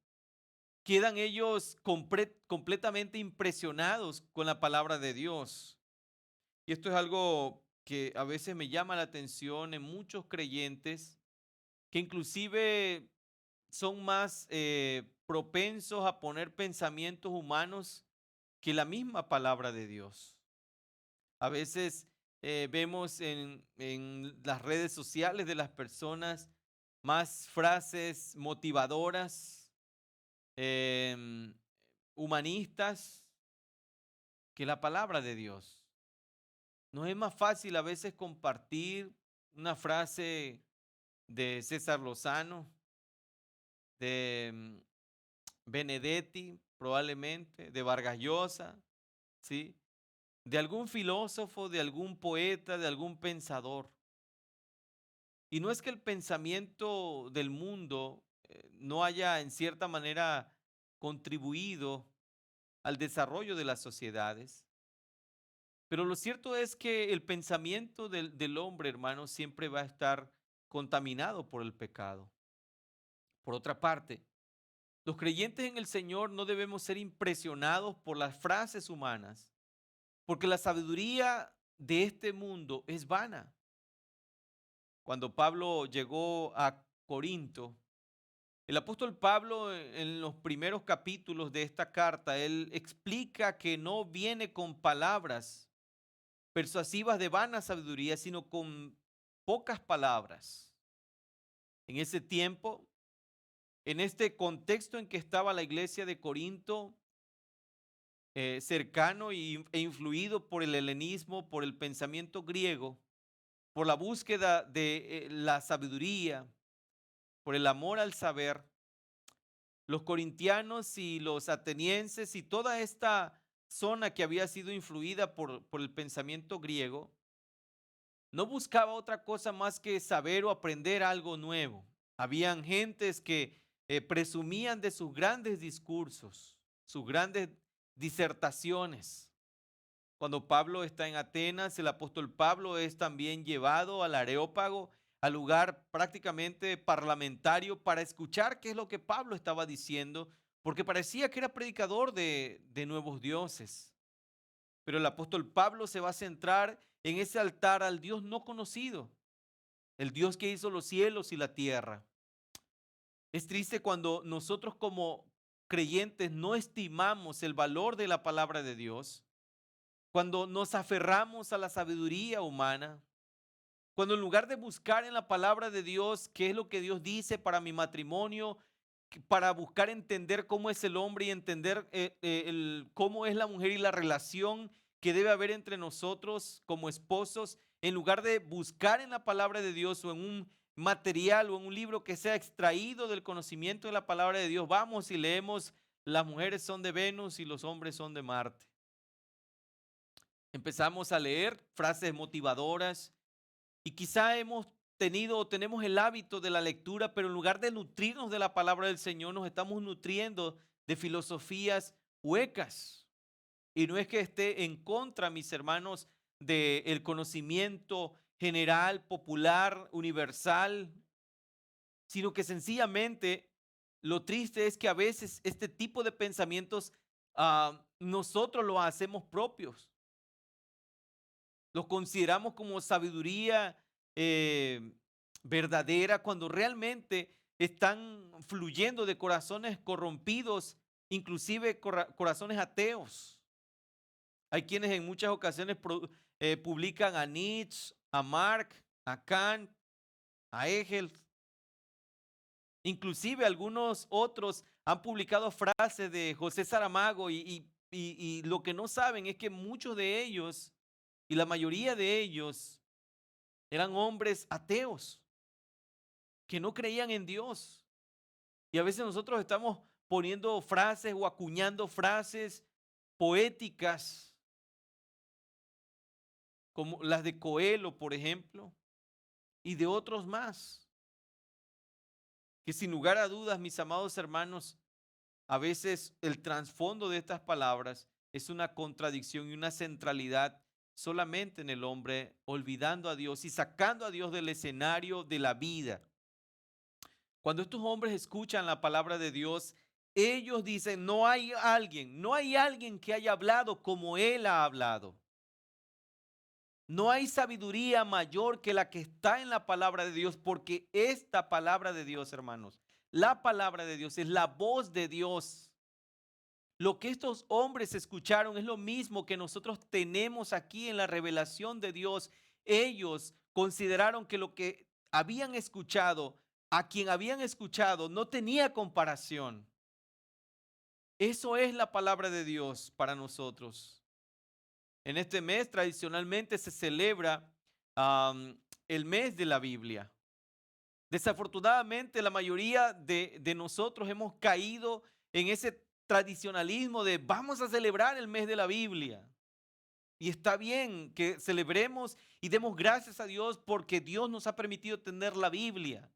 Quedan ellos completamente impresionados con la palabra de Dios. Y esto es algo que a veces me llama la atención en muchos creyentes que inclusive son más propensos a poner pensamientos humanos que la misma palabra de Dios. A veces vemos en las redes sociales de las personas más frases motivadoras, em, humanistas, que la palabra de Dios. Nos es más fácil a veces compartir una frase de César Lozano, de Benedetti, probablemente, de Vargas Llosa, ¿sí?, de algún filósofo, de algún poeta, de algún pensador. Y no es que el pensamiento del mundo no haya en cierta manera contribuido al desarrollo de las sociedades, pero lo cierto es que el pensamiento del hombre, hermano, siempre va a estar contaminado por el pecado. Por otra parte, los creyentes en el Señor no debemos ser impresionados por las frases humanas, porque la sabiduría de este mundo es vana. Cuando Pablo llegó a Corinto, el apóstol Pablo en los primeros capítulos de esta carta, él explica que no viene con palabras persuasivas de vana sabiduría, sino con pocas palabras. En ese tiempo, en este contexto en que estaba la iglesia de Corinto, cercano e influido por el helenismo, por el pensamiento griego, por la búsqueda de la sabiduría, por el amor al saber, los corintianos y los atenienses y toda esta zona que había sido influida por el pensamiento griego, no buscaba otra cosa más que saber o aprender algo nuevo. Habían gentes que presumían de sus grandes discursos, sus grandes disertaciones. Cuando Pablo está en Atenas, el apóstol Pablo es también llevado al Areópago, al lugar prácticamente parlamentario, para escuchar qué es lo que Pablo estaba diciendo, porque parecía que era predicador de nuevos dioses. Pero el apóstol Pablo se va a centrar en ese altar al Dios no conocido, el Dios que hizo los cielos y la tierra. Es triste cuando nosotros como creyentes no estimamos el valor de la palabra de Dios, cuando nos aferramos a la sabiduría humana, cuando en lugar de buscar en la palabra de Dios qué es lo que Dios dice para mi matrimonio, para buscar entender cómo es el hombre y entender cómo es la mujer y la relación que debe haber entre nosotros como esposos, en lugar de buscar en la palabra de Dios o en un material o en un libro que sea extraído del conocimiento de la palabra de Dios, vamos y leemos: las mujeres son de Venus y los hombres son de Marte. Empezamos a leer frases motivadoras y quizá hemos tenido o tenemos el hábito de la lectura, pero en lugar de nutrirnos de la palabra del Señor, nos estamos nutriendo de filosofías huecas. Y no es que esté en contra, mis hermanos, del conocimiento general, popular, universal, sino que sencillamente lo triste es que a veces este tipo de pensamientos nosotros los hacemos propios. Los consideramos como sabiduría verdadera cuando realmente están fluyendo de corazones corrompidos, inclusive corazones ateos. Hay quienes en muchas ocasiones publican a Nietzsche, a Marx, a Kant, a Hegel. Inclusive algunos otros han publicado frases de José Saramago y lo que no saben es que muchos de ellos Y la mayoría de ellos eran hombres ateos que no creían en Dios. Y a veces nosotros estamos poniendo frases o acuñando frases poéticas como las de Coelho, por ejemplo, y de otros más, que sin lugar a dudas, mis amados hermanos, a veces el trasfondo de estas palabras es una contradicción y una centralidad solamente en el hombre, olvidando a Dios y sacando a Dios del escenario de la vida. Cuando estos hombres escuchan la palabra de Dios, ellos dicen, no hay alguien que haya hablado como Él ha hablado. No hay sabiduría mayor que la que está en la palabra de Dios, porque esta palabra de Dios, hermanos, la palabra de Dios es la voz de Dios. Lo que estos hombres escucharon es lo mismo que nosotros tenemos aquí en la revelación de Dios. Ellos consideraron que lo que habían escuchado, a quien habían escuchado, no tenía comparación. Eso es la palabra de Dios para nosotros. En este mes tradicionalmente se celebra el mes de la Biblia. Desafortunadamente, la mayoría de nosotros hemos caído en ese tradicionalismo de vamos a celebrar el mes de la Biblia. Y está bien que celebremos y demos gracias a Dios porque Dios nos ha permitido tener la Biblia.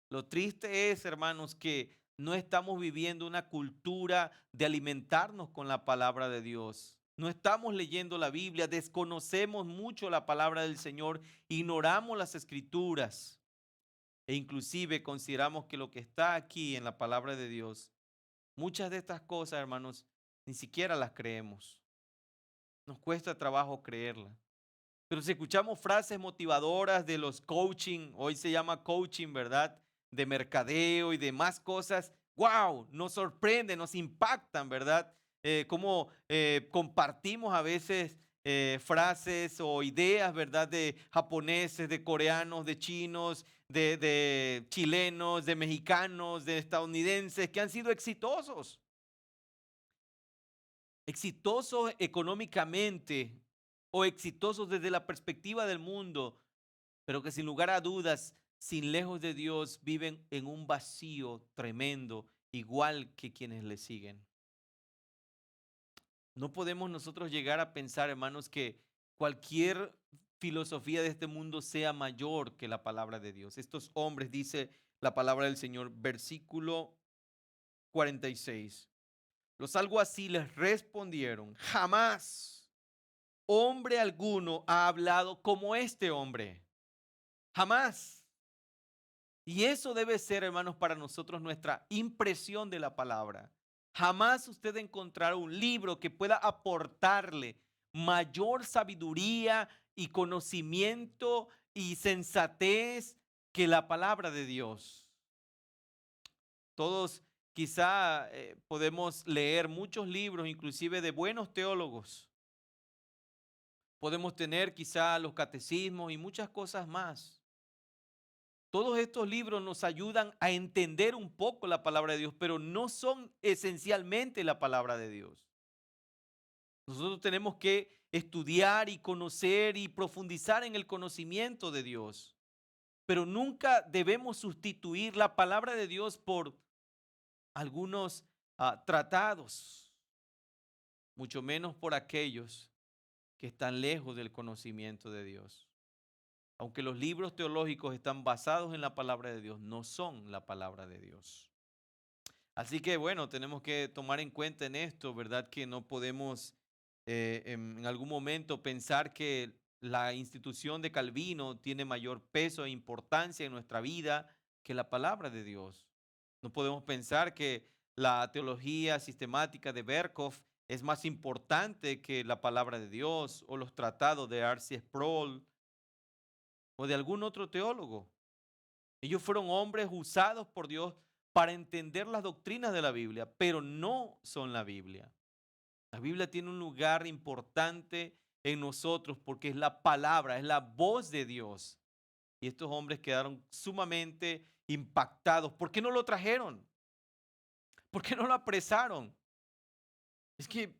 Lo triste es, hermanos, que no estamos viviendo una cultura de alimentarnos con la palabra de Dios. No estamos leyendo la Biblia, desconocemos mucho la palabra del Señor, ignoramos las escrituras e inclusive consideramos que lo que está aquí en la palabra de Dios, muchas de estas cosas, hermanos, ni siquiera las creemos. Nos cuesta trabajo creerlas. Pero si escuchamos frases motivadoras de los coaching, hoy se llama coaching, ¿verdad? De mercadeo y demás cosas, wow, nos sorprende, nos impactan, ¿verdad? Cómo compartimos a veces frases o ideas, ¿verdad? De japoneses, de coreanos, de chinos, de chilenos, de mexicanos, de estadounidenses que han sido exitosos económicamente o exitosos desde la perspectiva del mundo, pero que sin lugar a dudas, sin lejos de Dios, viven en un vacío tremendo, igual que quienes le siguen. No podemos nosotros llegar a pensar, hermanos, que cualquier filosofía de este mundo sea mayor que la palabra de Dios. Estos hombres, dice la palabra del Señor, versículo 46. Los alguaciles respondieron, jamás hombre alguno ha hablado como este hombre. Jamás. Y eso debe ser, hermanos, para nosotros nuestra impresión de la palabra. Jamás usted encontrará un libro que pueda aportarle mayor sabiduría y conocimiento y sensatez que la palabra de Dios. Todos quizá podemos leer muchos libros, inclusive de buenos teólogos. Podemos tener quizá los catecismos y muchas cosas más. Todos estos libros nos ayudan a entender un poco la palabra de Dios, pero no son esencialmente la palabra de Dios. Nosotros tenemos que estudiar y conocer y profundizar en el conocimiento de Dios, pero nunca debemos sustituir la palabra de Dios por algunos tratados, mucho menos por aquellos que están lejos del conocimiento de Dios. Aunque los libros teológicos están basados en la palabra de Dios, no son la palabra de Dios. Así que bueno, tenemos que tomar en cuenta en esto, ¿verdad? Que no podemos en algún momento pensar que la institución de Calvino tiene mayor peso e importancia en nuestra vida que la palabra de Dios. No podemos pensar que la teología sistemática de Berkhoff es más importante que la palabra de Dios o los tratados de R.C. Sproul o de algún otro teólogo. Ellos fueron hombres usados por Dios para entender las doctrinas de la Biblia, pero no son la Biblia. La Biblia tiene un lugar importante en nosotros porque es la palabra, es la voz de Dios. Y estos hombres quedaron sumamente impactados. ¿Por qué no lo trajeron? ¿Por qué no lo apresaron? Es que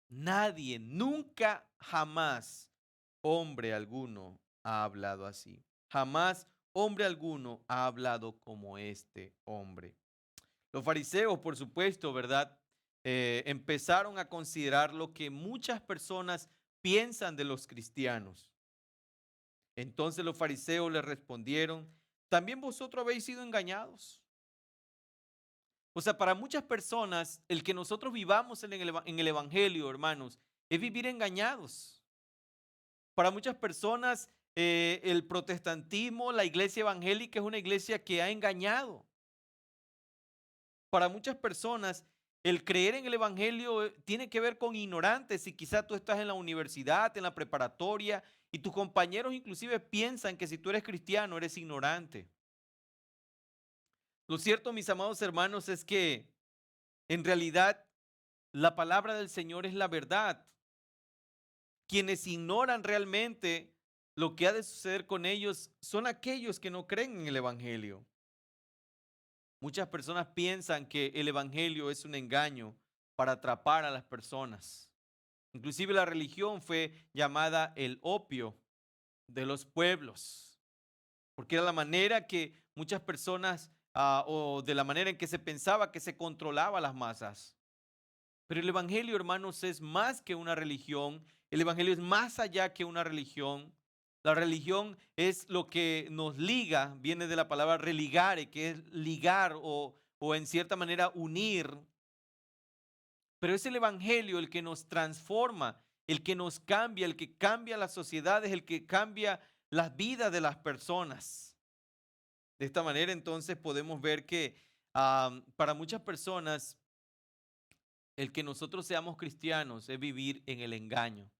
Nadie, nunca, jamás, hombre alguno ha hablado así. Jamás hombre alguno ha hablado como este hombre. Los fariseos, por supuesto, ¿verdad? Empezaron a considerar lo que muchas personas piensan de los cristianos. Entonces los fariseos le respondieron, también vosotros habéis sido engañados. O sea, para muchas personas, el que nosotros vivamos en el Evangelio, hermanos, es vivir engañados. Para muchas personas, el protestantismo, la iglesia evangélica es una iglesia que ha engañado. Para muchas personas, el creer en el Evangelio tiene que ver con ignorantes. Y quizás tú estás en la universidad, en la preparatoria, y tus compañeros inclusive piensan que si tú eres cristiano, eres ignorante. Lo cierto, mis amados hermanos, es que en realidad la palabra del Señor es la verdad. Quienes ignoran realmente lo que ha de suceder con ellos son aquellos que no creen en el Evangelio. Muchas personas piensan que el Evangelio es un engaño para atrapar a las personas. Inclusive la religión fue llamada el opio de los pueblos, porque era la manera que muchas personas, o de la manera en que se pensaba que se controlaba a las masas. Pero el Evangelio, hermanos, es más que una religión. El Evangelio es más allá que una religión. La religión es lo que nos liga, viene de la palabra religare, que es ligar o en cierta manera unir. Pero es el Evangelio el que nos transforma, el que nos cambia, el que cambia las sociedades, el que cambia las vidas de las personas. De esta manera, entonces, podemos ver que para muchas personas el que nosotros seamos cristianos es vivir en el engaño,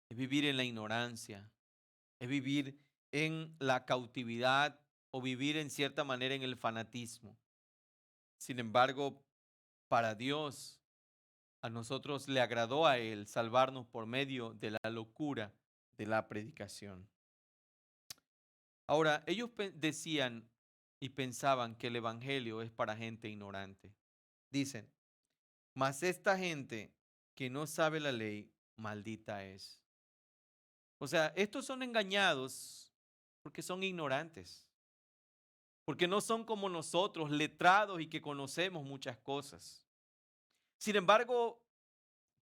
es vivir en la ignorancia, es vivir en la cautividad o vivir en cierta manera en el fanatismo. Sin embargo, para Dios, a nosotros le agradó a Él salvarnos por medio de la locura de la predicación. Ahora, ellos decían y pensaban que el Evangelio es para gente ignorante. Dicen, mas esta gente que no sabe la ley, maldita es. O sea, estos son engañados porque son ignorantes, porque no son como nosotros, letrados y que conocemos muchas cosas. Sin embargo,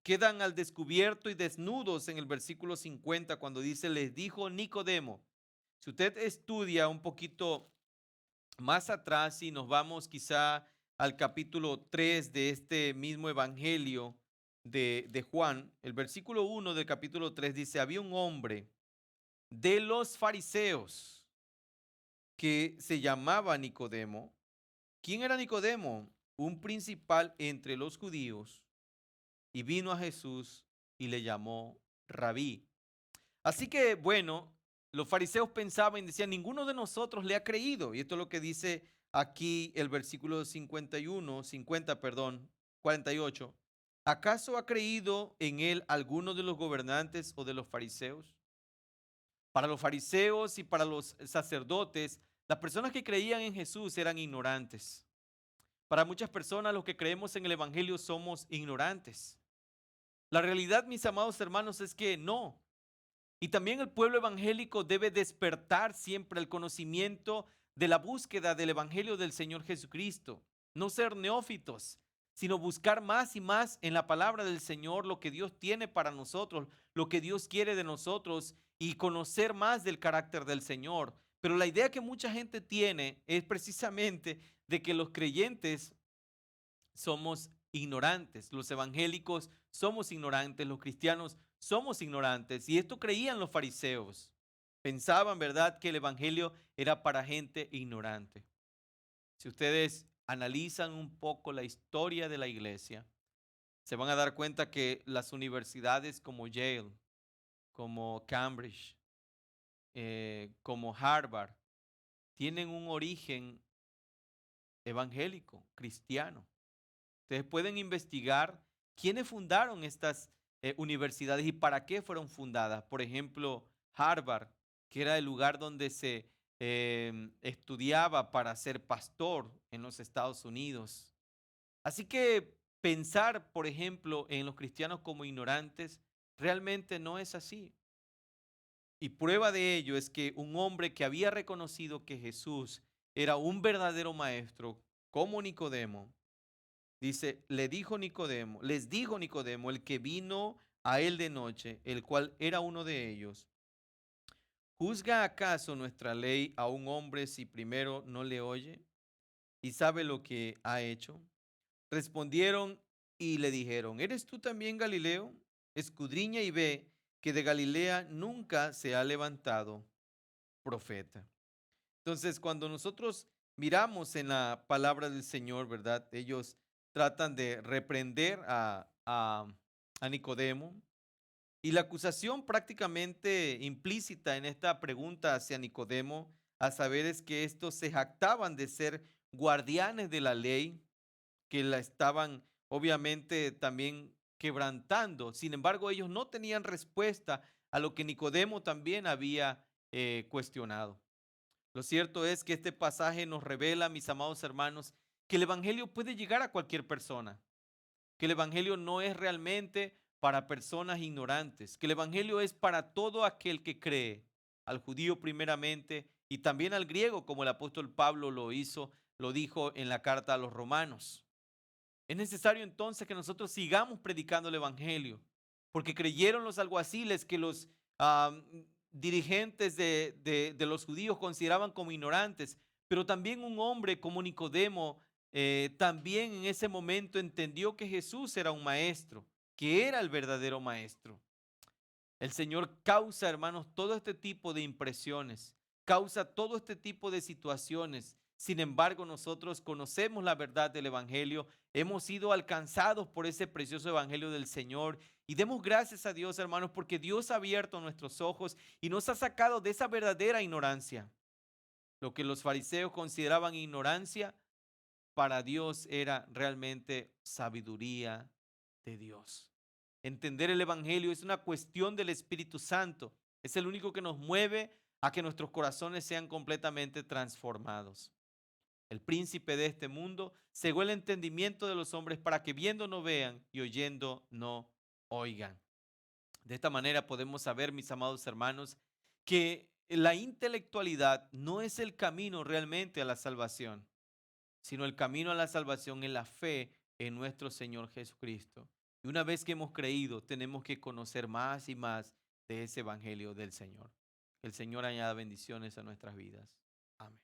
quedan al descubierto y desnudos en el versículo 50 cuando dice, les dijo Nicodemo. Si usted estudia un poquito más atrás y nos vamos quizá al capítulo 3 de este mismo evangelio de Juan, el versículo 1 del capítulo 3 dice, había un hombre de los fariseos que se llamaba Nicodemo. ¿Quién era Nicodemo? Un principal entre los judíos, y vino a Jesús y le llamó Rabí. Así que, bueno, los fariseos pensaban y decían, ninguno de nosotros le ha creído. Y esto es lo que dice aquí el versículo 51, 50, perdón, 48. ¿Acaso ha creído en él alguno de los gobernantes o de los fariseos? Para los fariseos y para los sacerdotes, las personas que creían en Jesús eran ignorantes. Para muchas personas, los que creemos en el Evangelio somos ignorantes. La realidad, mis amados hermanos, es que no. Y también el pueblo evangélico debe despertar siempre el conocimiento de la búsqueda del Evangelio del Señor Jesucristo. No ser neófitos, sino buscar más y más en la palabra del Señor lo que Dios tiene para nosotros, lo que Dios quiere de nosotros y conocer más del carácter del Señor. Pero la idea que mucha gente tiene es precisamente de que los creyentes somos ignorantes, los evangélicos somos ignorantes, los cristianos somos ignorantes. Y esto creían los fariseos. Pensaban, ¿verdad?, que el evangelio era para gente ignorante. Si ustedes analizan un poco la historia de la iglesia, se van a dar cuenta que las universidades como Yale, como Cambridge, como Harvard, tienen un origen evangélico, cristiano. Ustedes pueden investigar quiénes fundaron estas universidades y para qué fueron fundadas. Por ejemplo, Harvard, que era el lugar donde se estudiaba para ser pastor en los Estados Unidos. Así que pensar, por ejemplo, en los cristianos como ignorantes, realmente no es así. Y prueba de ello es que un hombre que había reconocido que Jesús era un verdadero maestro, como Nicodemo, dice, les dijo Nicodemo, el que vino a él de noche, el cual era uno de ellos: ¿Juzga acaso nuestra ley a un hombre si primero no le oye y sabe lo que ha hecho? Respondieron y le dijeron: ¿Eres tú también Galileo? Escudriña y ve que de Galilea nunca se ha levantado profeta. Entonces, cuando nosotros miramos en la palabra del Señor, ¿verdad? Ellos tratan de reprender a Nicodemo, y la acusación prácticamente implícita en esta pregunta hacia Nicodemo, a saber, es que estos se jactaban de ser guardianes de la ley, que la estaban obviamente también quebrantando. Sin embargo, ellos no tenían respuesta a lo que Nicodemo también había cuestionado. Lo cierto es que este pasaje nos revela, mis amados hermanos, que el Evangelio puede llegar a cualquier persona, que el Evangelio no es realmente para personas ignorantes, que el Evangelio es para todo aquel que cree, al judío primeramente y también al griego, como el apóstol Pablo lo dijo en la carta a los romanos. Es necesario entonces que nosotros sigamos predicando el Evangelio, porque creyeron los alguaciles que los dirigentes de los judíos consideraban como ignorantes, pero también un hombre como Nicodemo también en ese momento entendió que Jesús era un maestro, que era el verdadero maestro. El Señor causa, hermanos, todo este tipo de impresiones, causa todo este tipo de situaciones. Sin embargo, nosotros conocemos la verdad del Evangelio, hemos sido alcanzados por ese precioso Evangelio del Señor, y demos gracias a Dios, hermanos, porque Dios ha abierto nuestros ojos y nos ha sacado de esa verdadera ignorancia. Lo que los fariseos consideraban ignorancia, para Dios era realmente sabiduría de Dios. Entender el Evangelio es una cuestión del Espíritu Santo. Es el único que nos mueve a que nuestros corazones sean completamente transformados. El príncipe de este mundo cegó el entendimiento de los hombres para que viendo no vean y oyendo no oigan. De esta manera podemos saber, mis amados hermanos, que la intelectualidad no es el camino realmente a la salvación, sino el camino a la salvación es la fe en nuestro Señor Jesucristo. Y una vez que hemos creído, tenemos que conocer más y más de ese Evangelio del Señor. Que el Señor añada bendiciones a nuestras vidas. Amén.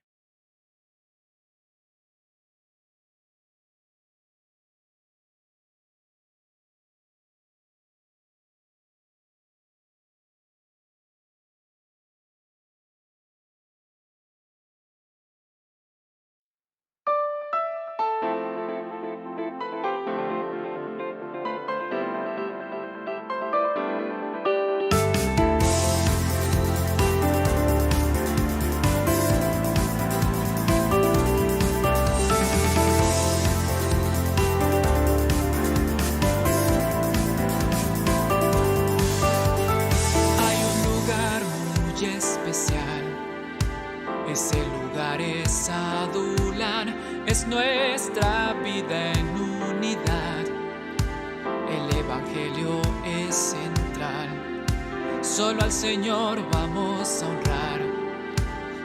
Hay un lugar muy especial, ese lugar es Adulán, es nuestra vida en unidad. El Evangelio es central, solo al Señor vamos a honrar.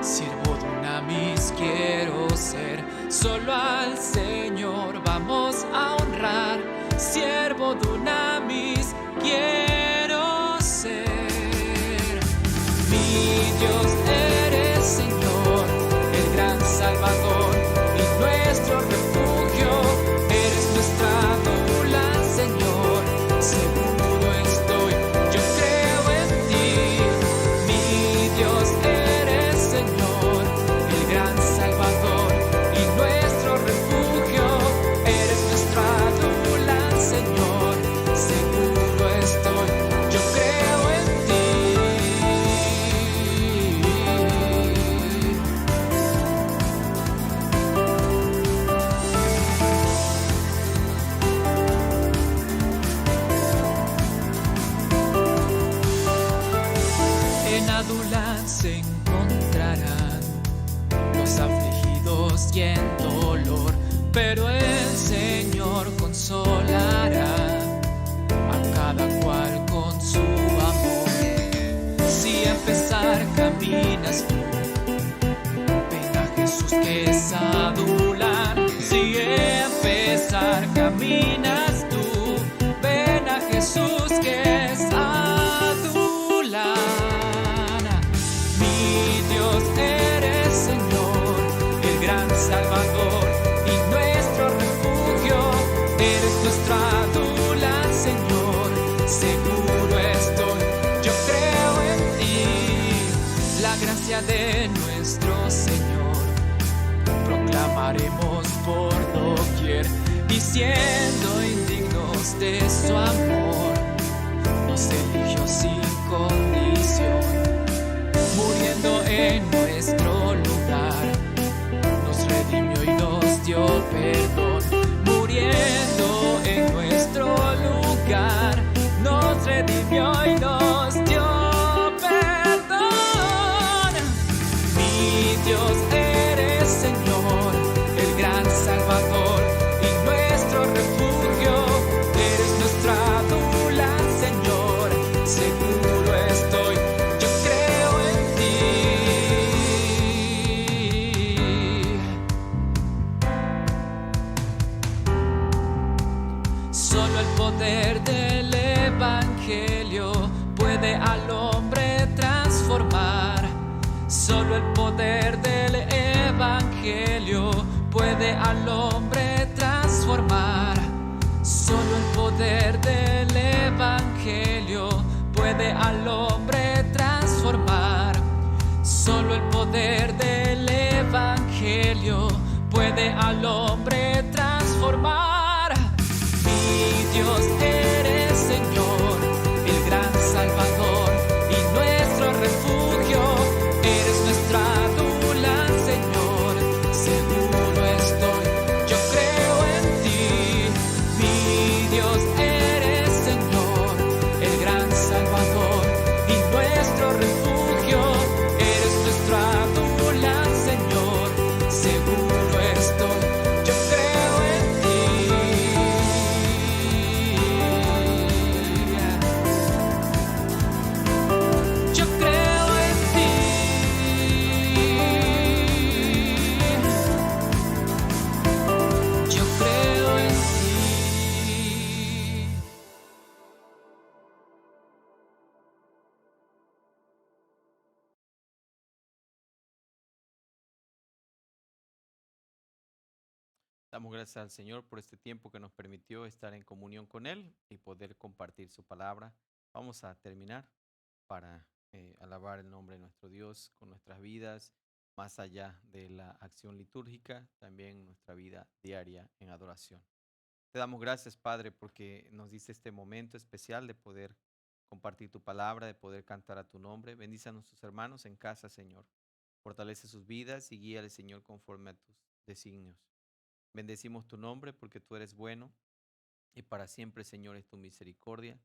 Siervo dunamis quiero ser, solo al Señor vamos a honrar. Siervo dunamis quiero ser. Mi Dios eres Señor, el gran Salvador y nuestro refugio. Eres nuestra adula, Señor, seguro estoy, yo creo en ti. Mi Dios eres Señor, el gran Salvador y nuestro refugio. Eres nuestra adula, Señor, seguro estoy, yo creo en ti. En Adulán se encontrarán los afligidos y en dolor pero el Señor consolará a cada cual con su amor. Si a empezar caminas tú, ven a Jesús que es adular. Si a empezar caminas tú, ven a Jesús que es adular. Mi Dios eres Señor, el gran Salvador y nuestro refugio. Eres nuestra adula, Señor, seguro estoy, yo creo en ti. La gracia de nuestro Señor proclamaremos por doquier, y siendo indignos de su amor, nos eligió sin condición, muriendo en nuestro lugar, nos redimió y nos dio perdón. Muriendo en nuestro lugar, nos redimió y nos dio perdón. Mi Dios eres Señor, el gran Salvador y nuestro refugio. Eres nuestra adula, Señor, seguro estoy, yo creo en ti. Solo el poder del Evangelio puede al hombre transformar. Solo el poder del Evangelio puede al hombre transformar. Solo el poder del Evangelio puede al hombre transformar. Solo el poder del Evangelio puede al hombre transformar. Mi Dios eres Señor, el gran Salvador y nuestro refugio. Eres nuestra adula, Señor, seguro estoy, yo creo en ti. Mi Dios eres Señor, el gran Salvador y nuestro refugio. Eres nuestra adula, Señor, seguro estoy, yo creo en ti. Yo creo en ti. Yo creo en ti. Damos gracias al Señor por este tiempo que nos permitió estar en comunión con Él y poder compartir su palabra. Vamos a terminar para alabar el nombre de nuestro Dios con nuestras vidas, más allá de la acción litúrgica, también nuestra vida diaria en adoración. Te damos gracias, Padre, porque nos diste este momento especial de poder compartir tu palabra, de poder cantar a tu nombre. Bendice a nuestros hermanos en casa, Señor. Fortalece sus vidas y guíale, Señor, conforme a tus designios. Bendecimos tu nombre porque tú eres bueno y para siempre, Señor, es tu misericordia.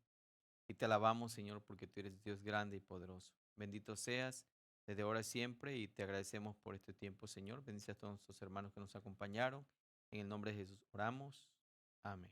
Y te alabamos, Señor, porque tú eres Dios grande y poderoso. Bendito seas desde ahora y siempre y te agradecemos por este tiempo, Señor. Bendice a todos nuestros hermanos que nos acompañaron. En el nombre de Jesús oramos. Amén.